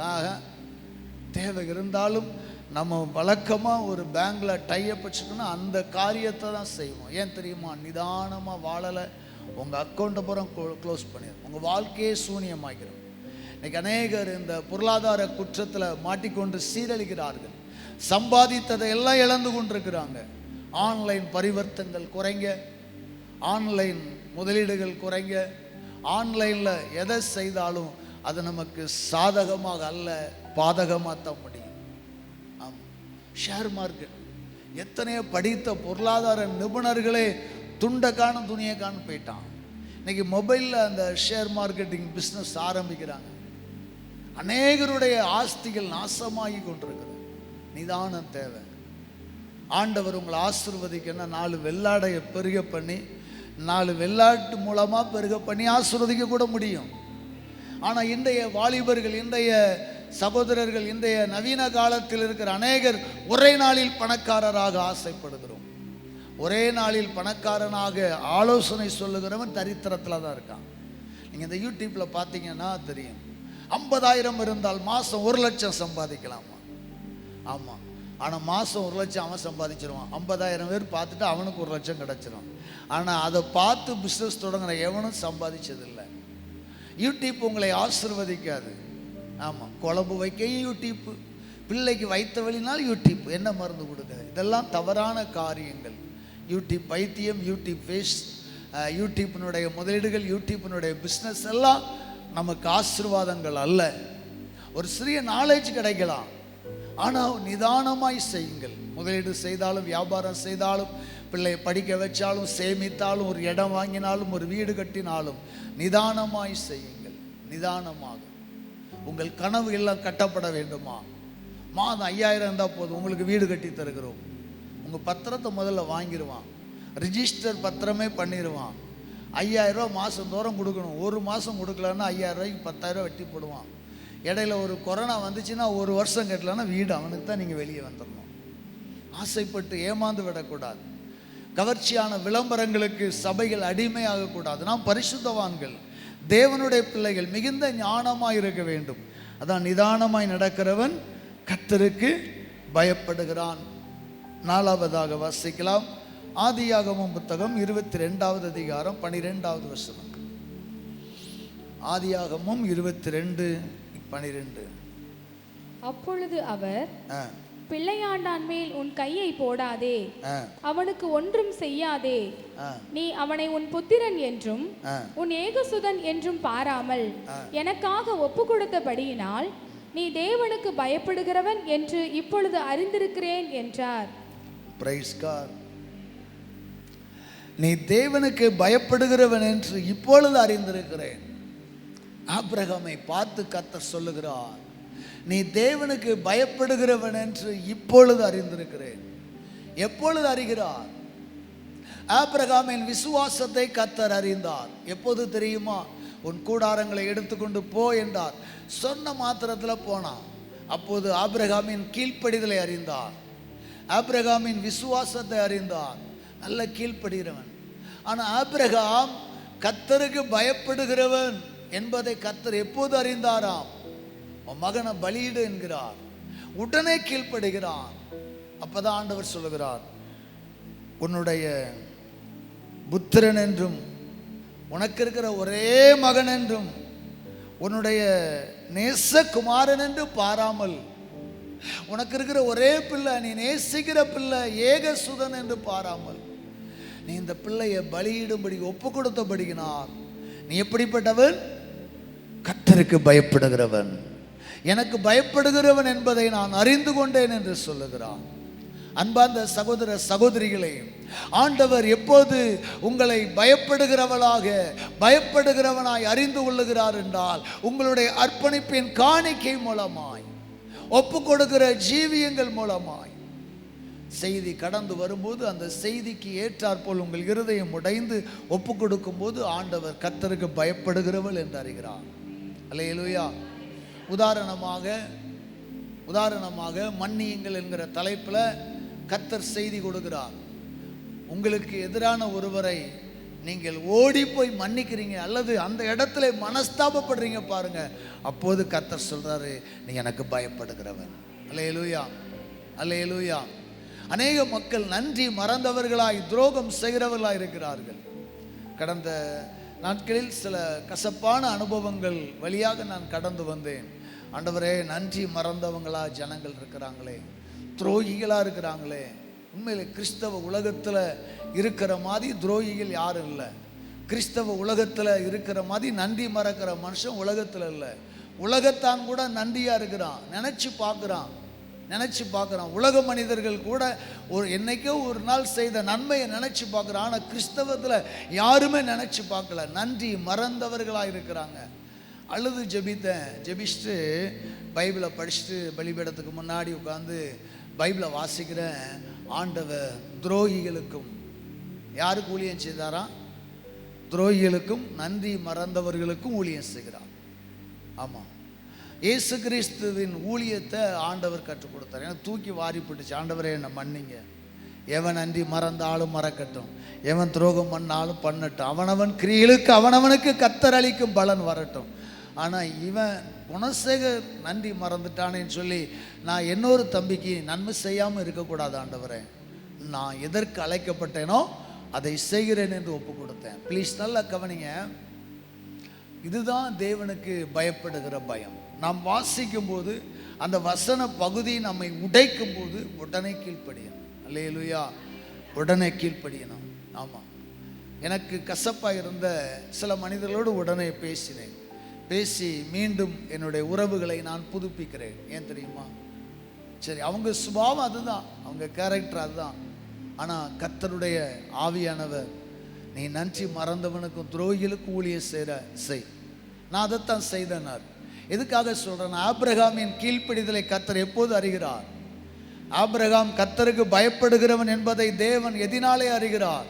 தேவை இருந்தாலும் நம்ம வழக்கமாக ஒரு பேங்கில் டைப் வச்சுக்கணும், அந்த காரியத்தை தான் செய்வோம். ஏன் தெரியுமா? நிதானமாக வாழலை, உங்கள் அக்கௌண்ட்டை பூரா க்ளோஸ் பண்ணிடும், உங்கள் வாழ்க்கையே சூனியமாக்கிறோம். இன்றைக்கி அநேகர் இந்த பொருளாதார குற்றத்தில் மாட்டிக்கொண்டு சீரழிக்கிறார்கள். சம்பாதித்ததை எல்லாம் இழந்து கொண்டிருக்கிறாங்க. ஆன்லைன் பரிவர்த்தங்கள் குறைங்க, ஆன்லைன் முதலீடுகள் குறைங்க. ஆன்லைனில் எதை செய்தாலும் அது நமக்கு சாதகமாக அல்ல, பாதகமாக தான் முடியும். ஆமாம், ஷேர் மார்க்கெட் எத்தனையோ படித்த பொருளாதார நிபுணர்களே துண்டை காணும் துணியை காணும் போயிட்டான். இன்றைக்கி மொபைலில் அந்த ஷேர் மார்க்கெட்டிங் பிஸ்னஸ் ஆரம்பிக்கிறாங்க. அநேகருடைய ஆஸ்திகள் நாசமாகி கொண்டிருக்கிறது. நிதானம் தேவை. ஆண்டவர் உங்களை ஆசீர்வதிக்கன்னா 4 வெள்ளாடையை பெருக பண்ணி, 4 வெள்ளாட்டு மூலமாக பெருக பண்ணி ஆசீர்வதிக்க கூட முடியும். ஆனால் இன்றைய வாலிபர்கள், இன்றைய சகோதரர்கள், இன்றைய நவீன காலத்தில் இருக்கிற அநேகர் ஒரே நாளில் பணக்காரராக ஆசைப்படுகிறோம். ஒரே நாளில் பணக்காரனாக ஆலோசனை சொல்லுகிறவன் தரித்திரத்தில் தான் இருக்கான். நீங்கள் இந்த யூடியூப்பில் பார்த்தீங்கன்னா தெரியும். 50,000 இருந்தால் மாதம் 1 லட்சம் சம்பாதிக்கலாமா? ஆமாம், ஆனால் மாதம் 1 லட்சம் அவன் சம்பாதிச்சிருவான். 50,000 பேர் பார்த்துட்டு அவனுக்கு 1 லட்சம் கிடச்சிரும். ஆனால் அதை பார்த்து பிஸ்னஸ் தொடங்குற எவனும் சம்பாதிச்சதில்லை. யூடியூப் உங்களை ஆசீர்வதிக்காது. ஆமாம், குழம்பு வைக்க யூடியூப்பு, பிள்ளைக்கு வைத்த வழினால் யூடியூப், என்ன மருந்து கொடுக்க, இதெல்லாம் தவறான காரியங்கள். யூடியூப் பைத்தியம், யூடியூப் வேஸ்ட், யூடியூப்பினுடைய முதலீடுகள், யூடியூப்பினுடைய பிஸ்னஸ் எல்லாம் நமக்கு ஆசீர்வாதங்கள் அல்ல. ஒரு சிறிய நாலேஜ் கிடைக்கலாம், ஆனால் நிதானமாய் செய்யுங்கள். முதலீடு செய்தாலும், வியாபாரம் செய்தாலும், பிள்ளையை படிக்க வச்சாலும், சேமித்தாலும், ஒரு இடம் வாங்கினாலும், ஒரு வீடு கட்டினாலும் நிதானமாய் செய்யுங்கள். நிதானமாக. உங்கள் கனவு எல்லாம் கட்டப்பட வேண்டுமா? மாதம் 5,000 இருந்தால் போதும், உங்களுக்கு வீடு கட்டி தருகிறோம். உங்கள் பத்திரத்தை முதல்ல வாங்கிடுவான், ரிஜிஸ்டர் பத்திரமே பண்ணிடுவான். 5,000 ரூபா மாதம் தோறும் கொடுக்கணும். ஒரு மாதம் கொடுக்கலன்னா 5,000 ரூபாய்க்கு 10,000 வெட்டி போடுவான். இடையில ஒரு கொரோனா வந்துச்சுன்னா 1 வருஷம் கட்டலன்னா வீடு அவனுக்கு தான் நீங்கள் வெளியே வந்துடணும். ஆசைப்பட்டு ஏமாந்து விடக்கூடாது. கவர்ச்சியான விளம்பரங்களுக்கு சபைகள் அடிமையாகக்கூடாது. நாம் பரிசுத்தவான்கள், தேவனுடைய பிள்ளைகள், மிகுந்த ஞானமாய் இருக்க வேண்டும். அதான் நிதானமாய் நடக்கிறவன் கர்த்தருக்கு பயப்படுகிறான். 4வதாக வாசிக்கலாம். ஆதியாகமம் புத்தகம் 22வது அதிகாரம் 12வது வசனம். ஆதியாகமம் 22:12. அப்பொழுது அவர், பிள்ளையாண்டான் மேல் உன் கையை போடாதே, அவனுக்கு ஒன்றும் செய்யாதே, நீ அவனை உன் புத்திரன் என்றும் உன் ஏகசுதன் என்றும் பாராமல் எனக்காக ஒப்பு கொடுத்தபடியினால் நீ தேவனுக்கு பயப்படுகிறவன் என்று இப்பொழுது அறிந்திருக்கிறேன் என்றார். Praise God. நீ தேவனுக்கு பயப்படுகிறவன் என்று இப்பொழுது அறிந்திருக்கிறேன். ஆபிரகாமை பார்த்து கர்த்தர் சொல்லுகிறார், நீ தேவனுக்கு பயப்படுகிறவன் என்று இப்பொழுது அறிந்திருக்கிறேன். எப்பொழுது அறிகிறார்? ஆபிரகாமின் விசுவாசத்தை கர்த்தர் அறிந்தார். எப்போது தெரியுமா? உன் கூடாரங்களை எடுத்துக்கொண்டு போ என்றார். சொன்ன மாத்திரத்தில் போனான். அப்போது ஆபிரகாமின் கீழ்ப்படிதலை அறிந்தார், ஆபிரகாமின் விசுவாசத்தை அறிந்தார். நல்ல கீழ்ப்படுகிறவன். ஆனால் ஆபிரகாம் கர்த்தருக்கு பயப்படுகிறவன் என்பதை கர்த்தர் எப்போது அறிந்தாராம்? உன் மகனை பலியிடு என்கிறார். உடனே கீழ்ப்படுகிறான். அப்பதான் ஆண்டவர் சொல்லுகிறார், உன்னுடைய புத்திரன் என்றும் உனக்கு இருக்கிற ஒரே மகன் என்றும் உன்னுடைய நேசகுமாரன் என்று பாராமல், உனக்கு இருக்கிற ஒரே பிள்ளை, நீ நேசிக்கிற பிள்ளை, ஏகசுதன் என்று பாராமல் நீ இந்த பிள்ளையை பலியிடும்படி ஒப்பு கொடுத்தபடியினார். நீ எப்படிப்பட்டவன்? கர்த்தருக்கு பயப்படுகிறவன். எனக்கு பயப்படுகிறவன் என்பதை நான் அறிந்து கொண்டேன் என்று சொல்லுகிறான். அன்பார்ந்த சகோதர சகோதரிகளே, ஆண்டவர் எப்போது உங்களை பயப்படுகிறவளாக பயப்படுகிறவனாய் அறிந்து கொள்ளுகிறார் என்றால், உங்களுடைய அர்ப்பணிப்பின் காணிக்கை மூலமாய், ஒப்பு கொடுக்கிற ஜீவியங்கள் மூலமாய். செய்தி கடந்து வரும்போது அந்த செய்திக்கு ஏற்றாற்போல் உங்கள் இருதயம் உடைந்து ஒப்பு கொடுக்கும் போது ஆண்டவர் கர்த்தருக்கு பயப்படுகிறவள் என்று அறிகிறார். அல்லேலூயா. உதாரணமாக மன்னியுங்கள் என்கிற தலைப்பில் கர்த்தர் செய்தி கொடுக்கிறார். உங்களுக்கு எதிரான ஒருவரை நீங்கள் ஓடி போய் மன்னிக்கிறீங்க, அல்லது அந்த இடத்துல மனஸ்தாபப்படுறீங்க பாருங்க, அப்போது கர்த்தர் சொல்றாரு, நீ எனக்கு பயப்படுகிறவன். அல்லேலூயா, அல்லேலூயா. அநேக மக்கள் நன்றி மறந்தவர்களாய் துரோகம் செய்கிறவர்களாய் இருக்கிறார்கள். கடந்த நாட்களில் சில கசப்பான அனுபவங்கள் வழியாக நான் கடந்து வந்தேன். ஆண்டவரே, நன்றி மறந்தவங்களா ஜனங்கள் இருக்கிறாங்களே, துரோகிகளாக இருக்கிறாங்களே. உண்மையிலே கிறிஸ்தவ உலகத்தில் இருக்கிற மாதிரி துரோகிகள் யாரும் இல்லை. கிறிஸ்தவ உலகத்தில் இருக்கிற மாதிரி நன்றி மறக்கிற மனுஷன் உலகத்தில் இல்லை. உலகத்தான் கூட நன்றியாக இருக்கிறான், நினச்சி பார்க்குறான். உலக மனிதர்கள் கூட என்னைக்கோ ஒரு நாள் செய்த நன்மையை நினச்சி பார்க்குறான். ஆனால் கிறிஸ்தவத்தில் யாருமே நினச்சி பார்க்கல, நன்றி மறந்தவர்களாக இருக்கிறாங்க. அழுது ஜெபிச்சுட்டு பைபிளை படிச்சுட்டு பலிபீடத்துக்கு முன்னாடி உட்காந்து பைபிளை வாசிக்கிறேன். ஆண்டவர் துரோகிகளுக்கும் யாருக்கு ஊழியம் செய்தாரா? துரோகிகளுக்கும் நன்றி மறந்தவர்களுக்கும் ஊழியம் செய்கிறார். ஆமாம், இயேசு கிறிஸ்துவின் ஊழியத்தை ஆண்டவர் கற்றுக் கொடுத்தார். எனக்கு தூக்கி வாரி போட்டுச்சு. ஆண்டவரே, என்னை மன்னிங்க. எவன் நன்றி மறந்தாலும் மறக்கட்டும், எவன் துரோகம் பண்ணாலும் பண்ணட்டும், அவனவன் கிரியைகளுக்கு அவனவனுக்கு கர்த்தர் அளிக்கும் பலன் வரட்டும். ஆனால் இவன் குணசேகர் நன்றி மறந்துட்டானேன்னு சொல்லி நான் இன்னொரு தம்பிக்கு நன்மை செய்யாமல் இருக்கக்கூடாது. ஆண்டவரே, நான் எதற்கு அழைக்கப்பட்டேனோ அதை செய்கிறேன் என்று ஒப்பு கொடுத்தேன். ப்ளீஸ் நல்லா கவனிங்க. இதுதான் தேவனுக்கு பயப்படுகிற பயம். நாம் வாசிக்கும் போது அந்த வசன பகுதி நம்மை உடைக்கும் போது உடனே கீழ்ப்படியணும். அல்லேலூயா, உடனே கீழ்ப்படியணும். ஆமாம், எனக்கு கசப்பாக இருந்த சில மனிதர்களோடு உடனே பேசி மீண்டும் என்னுடைய உறவுகளை நான் புதுப்பிக்கிறேன். ஏன் தெரியுமா? சரி, அவங்க சுபாவம் அதுதான், அவங்க கேரக்டர் அதுதான். ஆனால் கர்த்தருடைய ஆவியானவர், நீ நன்றி மறந்தவனுக்கும் துரோகிகளுக்கும் ஊழியம் செய். நான் அதைத்தான் செய்தேனார். எதுக்காக சொல்கிறேன்? ஆபிரகாமின் கீழ்ப்படிதலை கர்த்தர் எப்போது அறிகிறார்? ஆபிரகாம் கர்த்தருக்கு பயப்படுகிறவன் என்பதை தேவன் எதினாலே அறிகிறார்?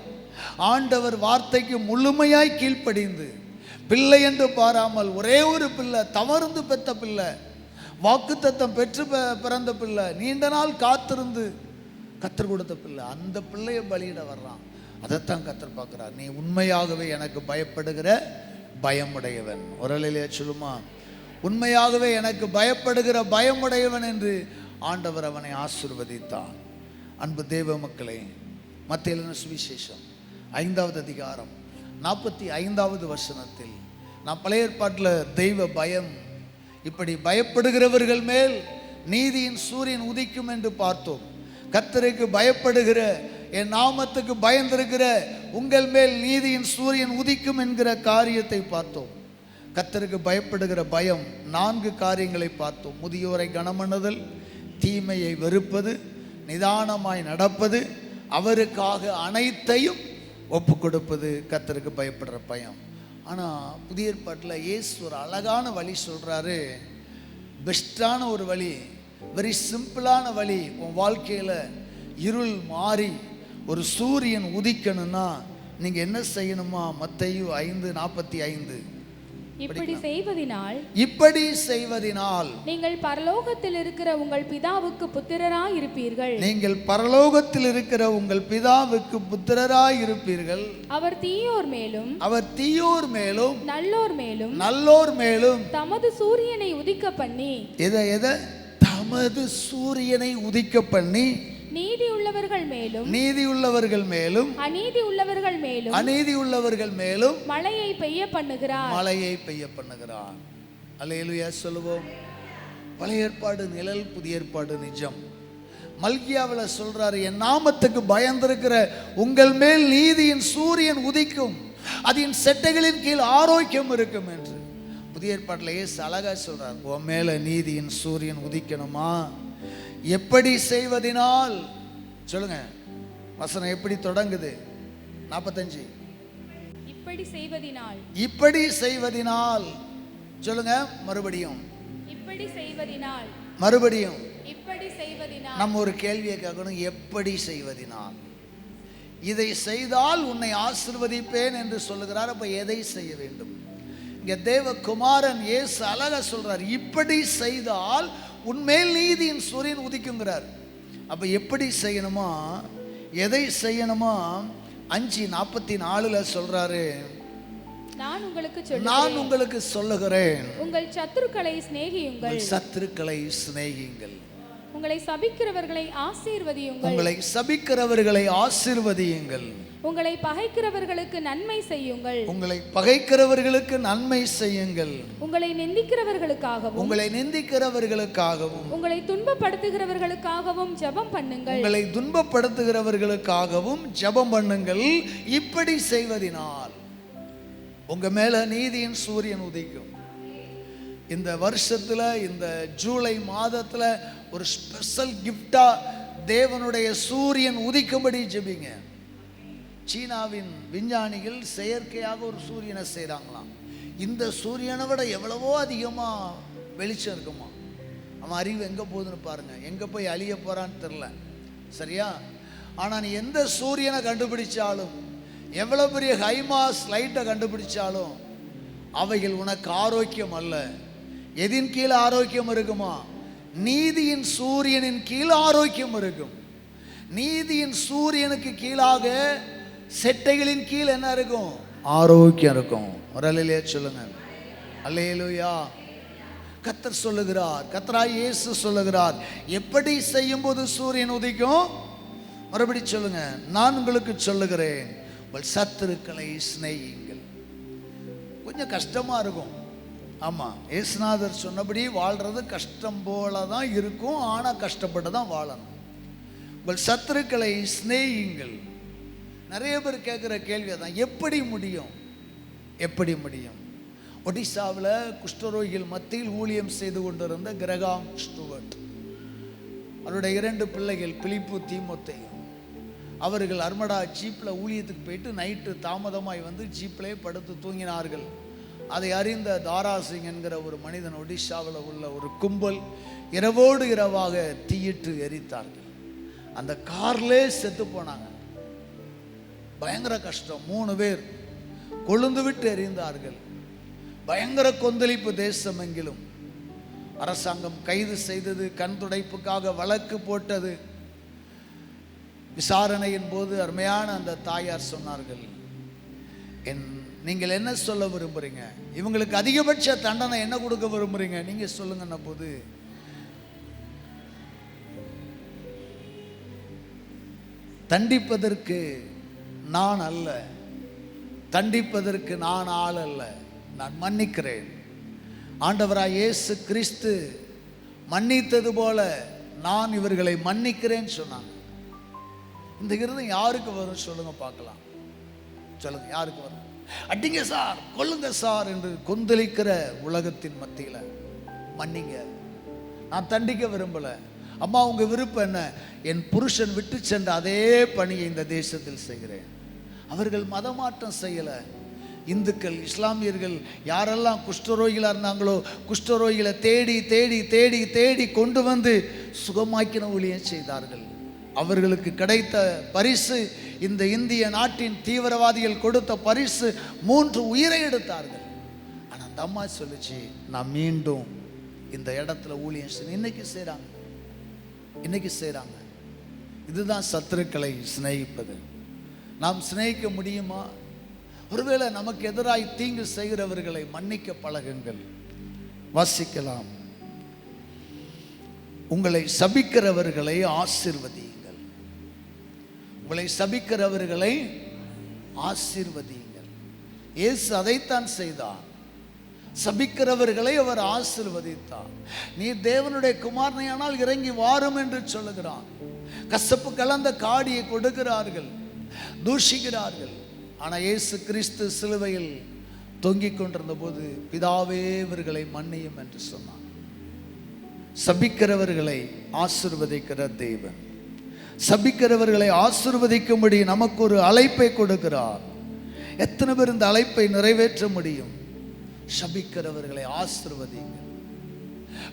ஆண்டவர் வார்த்தைக்கு முழுமையாய் கீழ்ப்படிந்து, பிள்ளை என்று பாராமல், ஒரே ஒரு பிள்ளை, தவறுந்து பெற்ற பிள்ளை, வாக்குத்தத்தம் பெற்று பிறந்த பிள்ளை, நீண்ட நாள் காத்திருந்து கர்த்தர் கொடுத்த பிள்ளை, அந்த பிள்ளையை பலியிட வர்றான். அதைத்தான் கர்த்தர் பார்க்கிறார். நீ உண்மையாகவே எனக்கு பயப்படுகிற பயமுடையவன். ஒரலிலே சொல்லுமா, உண்மையாகவே எனக்கு பயப்படுகிற பயமுடையவன் என்று ஆண்டவர் அவனை ஆசீர்வதித்தார். அன்பு தேவ மக்களே, மத்தேயு எழுதின சுவிசேஷம் 5வது அதிகாரம் 45வது வசனத்தில் நான் பழைய ஏற்பாட்டில் தெய்வ பயம், இப்படி பயப்படுகிறவர்கள் மேல் நீதியின் சூரியன் உதிக்கும் என்று பார்த்தோம். கர்த்தருக்கு பயப்படுகிற, என் நாமத்துக்கு பயந்திருக்கிற உங்கள் மேல் நீதியின் சூரியன் உதிக்கும் என்கிற காரியத்தை பார்த்தோம். கர்த்தருக்கு பயப்படுகிற பயம் 4 காரியங்களை பார்த்தோம். முதியோரை கனமண்ணுதல், தீமையை வெறுப்பது, நிதானமாய் நடப்பது, அவருக்காக அனைத்தையும் ஒப்பு கொடுப்பது கர்த்தருக்கு பயப்படுற பயம். ஆனால் புதிய ஏற்பாட்டில் இயேசு ஒரு அழகான வழி சொல்கிறாரு. பெஸ்டான ஒரு வழி, வெரி சிம்பிளான வழி. உன் வாழ்க்கையில் இருள் மாறி ஒரு சூரியன் உதிக்கணும்னா நீங்கள் என்ன செய்யணுமா? மத்தேயு 5:45. இப்படி செய்வதினால் நீங்கள் பரலோகத்தில் இருக்கிற உங்கள் பிதாவுக்கு புத்திரராய் இருப்பீர்கள். நீங்கள் பரலோகத்தில் இருக்கிற உங்கள் பிதாவுக்கு புத்திரராய் இருப்பீர்கள். அவர் தீயோர் மேலும் நல்லோர் மேலும் தமது சூரியனை உதிக்க பண்ணி. எதை? தமது தமது சூரியனை உதிக்க பண்ணி நீதி உள்ளவர்கள் மேலும் அநீதி உள்ளவர்கள் மேலும் மழையை பெய்ய பண்ணுகிறார். அல்லேலூயா சொல்லுவோம். பழைய ஏற்பாடு நிழல், புதிய ஏற்பாடு நிஜம். மல்கியாவில் சொல்றாரு, என் நாமத்துக்கு பயந்திருக்கிற உங்கள் மேல் நீதியின் சூரியன் உதிக்கும், அதன் செட்டைகளின் கீழ் ஆரோக்கியம் இருக்கும் என்று. புதிய ஏற்பாட்டில் இயேசு அழகா சொல்றார், உன் மேல நீதியின் சூரியன் உதிக்கணுமா? எப்படி செய்வதினால்? சொல்லுங்க, வசனம் எப்படி தொடங்குது? 45. இப்படி செய்வதினால். சொல்லுங்க மறுபடியும். நம்ம ஒரு கேள்வியை கேட்கணும், எப்படி செய்வதினால்? இதை செய்தால் உன்னை ஆசீர்வதிப்பேன் என்று சொல்லுகிறார். அப்ப எதை செய்ய வேண்டும்? இங்க தேவகுமாரன் இயேசு அழகா சொல்றார், இப்படி செய்தால் உன்மேல் நீதியின் சூரியன் உதிக்குங்கிறார். அப்ப எப்படி செய்யணுமா, எதை செய்யணுமா? 5:44 சொல்றாரு, நான் உங்களுக்கு சொல்லுகிறேன், உங்கள் சத்துருக்களை சிநேகியுங்கள், உங்களை சபிக்கிறவர்களை ஆசீர்வதியுங்கள், உங்களை பகைக்கிறவர்களுக்கு நன்மை செய்யுங்கள், உங்களை நிந்திக்கிறவர்களுக்காகவும் உங்களை துன்பப்படுத்துகிறவர்களுக்காகவும் ஜெபம் பண்ணுங்கள். இப்படி செய்வதினால் உங்க மேல நீதியின் சூரியன் உதிக்கும். இந்த வருஷத்துல, இந்த ஜூலை மாதத்துல ஒரு ஸ்பெஷல் கிஃப்டா தேவனுடைய சூரியன் உதிக்கும்படி ஜெபிங்க. சீனாவின் விஞ்ஞானிகள் செயற்கையாக ஒரு சூரியனை செய்கிறாங்களாம். இந்த சூரியனை விட எவ்வளவோ அதிகமா வெளிச்சம் இருக்குமா. அவன் அறிவு எங்க போகுதுன்னு பாருங்க, எங்க போய் அழிய போறான்னு தெரியல, சரியா? ஆனா நீ எந்த சூரியனை கண்டுபிடிச்சாலும், எவ்வளவு பெரிய ஹைமாஸ் லைட்டை கண்டுபிடிச்சாலும், அவைகள் உனக்கு ஆரோக்கியம் அல்ல. எதின் கீழ் ஆரோக்கியம் இருக்குமா? நீதியின் சூரியனின் கீழ் ஆரோக்கியம் இருக்கும். நீதியின் சூரியனுக்கு கீழாக செட்டைகளின் கீழ் என்ன இருக்கும்? ஆரோக்கியம் இருக்கும். ஒரு அல்லேலூயா சொல்லுங்க. அல்லேலூயா. கர்த்தர் சொல்லுகிறார், கர்த்தராகிய இயேசு சொல்லுகிறார், எப்படி செய்யும் போது சூரியன் உதிக்கும்? மறுபடி சொல்லுங்க, நான் உங்களுக்கு சொல்லுகிறேன், உங்கள் சத்துருக்களை சிநேகியுங்கள். கொஞ்சம் கஷ்டமா இருக்கும். ஆமா, இயேசுநாதர் சொன்னபடி வாழ்றது கஷ்டம் போல தான் இருக்கும். ஆனா கஷ்டப்பட்டு தான் வாழணும். உங்கள் சத்துருக்களை சிநேகியுங்கள். நிறைய பேர் கேட்குற கேள்வி தான், எப்படி முடியும்? ஒடிசாவில் குஷ்டரோகிகள் மத்தியில் ஊழியம் செய்து கொண்டிருந்த கிரகாம் ஸ்டூவர்ட், அவருடைய 2 பிள்ளைகள் பிலிப்பு, தீமோத்தேயு, அவர்கள் அர்மடா ஜீப்பில் ஊழியத்துக்கு போயிட்டு நைட்டு தாமதமாய் வந்து ஜீப்லேயே படுத்து தூங்கினார்கள். அதை அறிந்த தாராசிங் என்கிற ஒரு மனிதன், ஒடிசாவில் உள்ள ஒரு கும்பல், இரவோடு இரவாக தீயிட்டு எரித்தார்கள். அந்த கார்லே செத்து போனாங்க. பயங்கர கஷ்டம். 3 பேர் கொழுந்து விட்டு எறிந்தார்கள். பயங்கர கொந்தளிப்பு தேசம் எங்கிலும். அரசாங்கம் கைது செய்தது, கண் துடைப்புக்காக வழக்கு போட்டது. விசாரணையின் போது அருமையான அந்த தாயார் சொன்னார்கள், நீங்கள் என்ன சொல்ல விரும்புறீங்க? இவங்களுக்கு அதிகபட்ச தண்டனை என்ன கொடுக்க விரும்புறீங்க? நீங்க சொல்லுங்க. போது தண்டிப்பதற்கு நான் அல்ல, தண்டிப்பதற்கு நான் ஆள் அல்ல, நான் மன்னிக்கிறேன். ஆண்டவராய் இயேசு கிறிஸ்து மன்னித்தது போல நான் இவர்களை மன்னிக்கிறேன்னு சொன்னாங்க. இந்த இருதயம் யாருக்கு வரும் சொல்லுங்க பார்க்கலாம். சொல்லுங்க, யாருக்கு வரும்? அடிங்க சார், கொல்லுங்க சார் என்று கொந்தளிக்கிற உலகத்தின் மத்தியில மன்னிங்க. நான் தண்டிக்க விரும்பல. அம்மா, உங்க விருப்பம் என்ன? என் புருஷன் விட்டு சென்ற அதே பணியை இந்த தேசத்தில் செய்கிறேன். அவர்கள் மதமாற்றம் செய்யல. இந்துக்கள், இஸ்லாமியர்கள் யாரெல்லாம் குஷ்டரோகிகளாக இருந்தாங்களோ, குஷ்டரோகிகளை தேடி தேடி தேடி தேடி கொண்டு வந்து சுகமாக்கின ஊழியம் செய்தார்கள். அவர்களுக்கு கிடைத்த பரிசு, இந்த இந்திய நாட்டின் தீவிரவாதிகள் கொடுத்த பரிசு, 3 உயிரை எடுத்தார்கள். ஆனால் அந்த அம்மா சொல்லிச்சு, நான் மீண்டும் இந்த இடத்துல ஊழியம் செய்ய. இன்னைக்கு செய்கிறாங்க. இதுதான் சத்துருக்களை சிநேகிப்பது. நாம் சிநேகிக்க முடியுமா? ஒருவேளை நமக்கு எதிராய் தீங்கு செய்கிறவர்களை மன்னிக்க பழகுங்கள். வாசிக்கலாம். உங்களை சபிக்கிறவர்களை ஆசீர்வதியுங்கள். உங்களை சபிக்கிறவர்களை ஆசீர்வதியுங்கள். இயேசு அதைத்தான் செய்தார். சபிக்கிறவர்களை அவர் ஆசீர்வதித்தார். நீ தேவனுடைய குமாரனையானால் இறங்கி வாரும் என்று சொல்லுகிறான். கசப்பு கலந்த காடியை கொடுக்கிறார்கள், தூஷிக்கிறார்கள். ஆனால் இயேசு கிறிஸ்து சிலுவையில் தொங்கிக் கொண்டிருந்த போது பிதாவே இவர்களை மன்னியும் என்று சொன்னார். சபிக்கிறவர்களை ஆசீர்வதிக்கிற தேவன் சபிக்கிறவர்களை ஆசீர்வதிக்கும்படி நமக்கு ஒரு அழைப்பை கொடுக்கிறார். எத்தனை பேர் இந்த அழைப்பை நிறைவேற்ற முடியும்? சபிக்கிறவர்களை ஆசீர்வதியுங்கள்.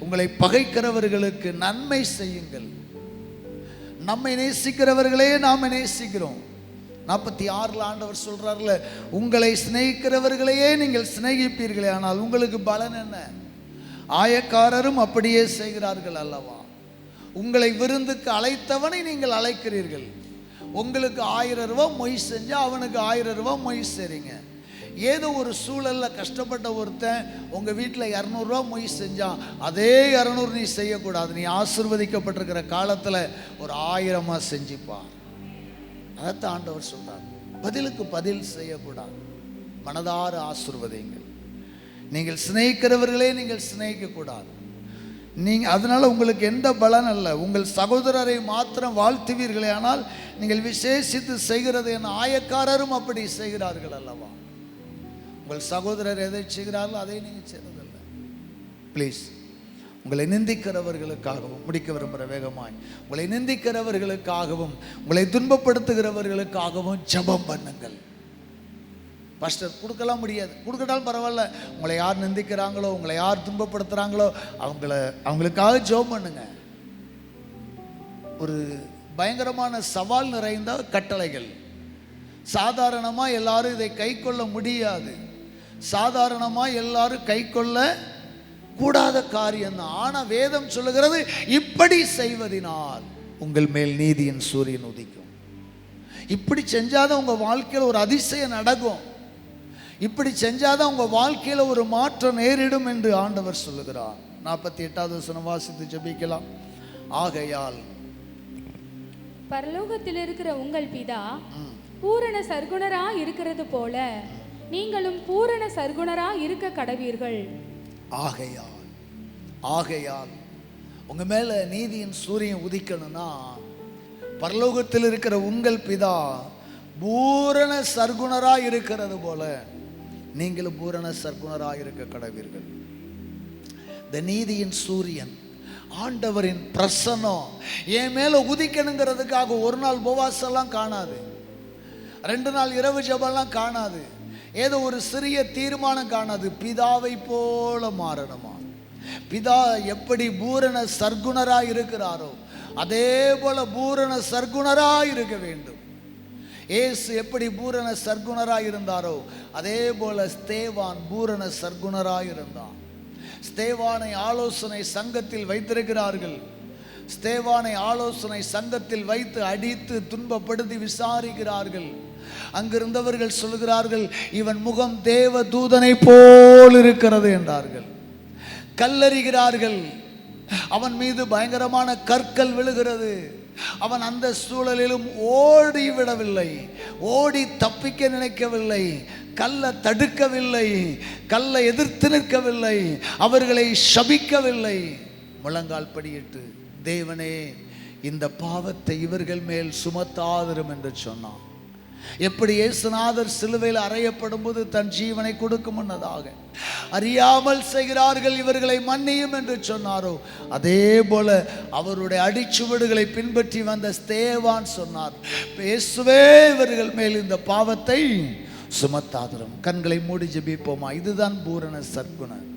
உங்களை பகைக்கிறவர்களுக்கு நன்மை செய்யுங்கள். நம்மை நேசிக்கிறவர்களே நாம் நேசிக்கிறோம். 46 ஆண்டவர் சொல்றாருல, உங்களை சிநேகிக்கிறவர்களையே நீங்கள் சிநேகிப்பீர்களே, ஆனால் உங்களுக்கு பலன் என்ன? ஆயக்காரரும் அப்படியே செய்கிறார்கள் அல்லவா? உங்களை விருந்துக்கு அழைத்தவனை நீங்கள் அழைக்கிறீர்கள். உங்களுக்கு 1000 ரூபாய் மொய் செஞ்சா அவனுக்கு 1000 ரூபாய் மொய் செய்றீங்க. ஏதோ ஒரு சூழல்ல கஷ்டப்பட்ட ஒருத்தன் உங்க வீட்டில் 200 ரூபாய் மொய் செஞ்சா அதே 200 நீ செய்யக்கூடாது. நீ ஆசீர்வதிக்கப்பட்டிருக்கிற காலத்துல ஒரு 1000 செஞ்சுப்பா. அதைத்தான் ஆண்டவர் சொல்றார். பதிலுக்கு பதில் செய்யக்கூடாது. மனதார ஆசீர்வதியுங்கள். நீங்கள் சிநேகிக்கிறவர்களே நீங்கள் சிநேகிக்க கூடாது. அதனால உங்களுக்கு எந்த பலன் அல்ல. உங்கள் சகோதரரை மாத்திரம் வாழ்த்துவீர்களே, ஆனால் நீங்கள் விசேஷித்து செய்கிறது என்ன? ஆயக்காரரும் அப்படி செய்கிறார்கள் அல்லவா? உங்கள் சகோதரர் எதை செய்கிறார்கள் அதை நீங்கள் செய்வதில்ல. ப்ளீஸ், உங்களை நிந்திக்கிறவர்களுக்காகவும், முடிக்க விரும்புகிற வேகமாய், உங்களை நிந்திக்கிறவர்களுக்காகவும் உங்களை துன்பப்படுத்துகிறவர்களுக்காகவும் ஜெபம் பண்ணுங்கள். பாஸ்டர் கொடுக்கலாம் முடியாது, கொடுக்கட்டாலும் பரவாயில்ல. உங்களை யார் நிந்திக்கிறாங்களோ, உங்களை யார் துன்பப்படுத்துகிறாங்களோ அவங்களுக்காக ஜெபம் பண்ணுங்க. ஒரு பயங்கரமான சவால் நிறைந்த கட்டளைகள். சாதாரணமாக எல்லாரும் இதை கை கொள்ள முடியாது. சாதாரணமாக எல்லாரும் கை கொள்ள கூடாத காரியம்தான். ஆனால் வேதம் சொல்லுகிறது, இப்படி செய்வதினால் உங்கள் மேல் நீதியின் சூரியன் உதிக்கும். இப்படி செஞ்சாதான் உங்கள் வாழ்க்கையில் ஒரு அதிசயம் நடக்கும். இப்படி செஞ்சாதான் உங்க வாழ்க்கையில ஒரு மாற்றம் நேரிடும் என்று ஆண்டவர் சொல்லுகிறார். 48வது வசனம் வாசித்து ஜெபிக்கலாம். ஆகையால் பரலோகத்தில் இருக்கிற உங்கள் பிதா பூரண சர்க்குணரா இருக்கிறது போல நீங்களும் பூரண சர்க்குணரா இருக்க கடவீர்கள். ஆகையால் உங்க மேல நீதியின் சூரியன் உதிக்கணும்னா பரலோகத்தில் இருக்கிற உங்கள் பிதா பூரண சர்க்குணரா இருக்கிறது போல நீங்களும் பூரண சர்க்குணராக இருக்க கடவீர்கள். இந்த நீதியின் சூரியன், ஆண்டவரின் பிரசன்னம் என் மேல உதிக்கணுங்கிறதுக்காக ஒரு நாள் உபவாசம்லாம் காணாது, 2 நாள் இரவு ஜெபம்லாம் காணாது, ஏதோ ஒரு சிறிய தீர்மானம் காணாது. பிதாவை போல மாறணுமா? பிதா எப்படி பூரண சர்க்குணராக இருக்கிறாரோ அதே போல பூரண சர்க்குணராக இருக்க வேண்டும். ஏசு எப்படி பூரண சர்க்குணராக இருந்தாரோ அதே போல ஸ்தேவான் பூரண சர்க்குணராக இருந்தான். ஸ்தேவானை ஆலோசனை சங்கத்தில் வைத்திருக்கிறார்கள். ஸ்தேவானை ஆலோசனை சங்கத்தில் வைத்து அடித்து துன்பப்படுத்தி விசாரிக்கிறார்கள். அங்கிருந்தவர்கள் சொல்கிறார்கள், இவன் முகம் தேவ தூதனை போல் இருக்கிறது என்றார்கள். கல்லறிகிறார்கள். அவன் மீது பயங்கரமான கற்கள் விழுகிறது. அவன் அந்த சூழலிலும் ஓடி விடவில்லை, ஓடி தப்பிக்க நினைக்கவில்லை, கல்லை தடுக்கவில்லை, கல்லை எதிர்த்து நிற்கவில்லை, அவர்களை சபிக்கவில்லை. முழங்கால் படியிட்டு, தேவனே இந்த பாவத்தை இவர்கள் மேல் சுமத்தாதிரும் என்று சொன்னான். எப்படி இயேசுநாதர் சிலுவையில் அறையப்படும் போது தன் ஜீவனை கொடுக்கும் முன்னதாக அறியாமல் செய்கிறார்கள் இவர்களை மன்னியும் என்று சொன்னாரோ அதே போல அவருடைய அடிச்சுவடுகளை பின்பற்றி வந்த ஸ்தேவான் சொன்னார், இயேசுவே இவர்கள் மேல் இந்த பாவத்தை சுமத்தாதிரும். கண்களை மூடி ஜெபிப்போமா? இதுதான் பூரண சர்க்குணர்.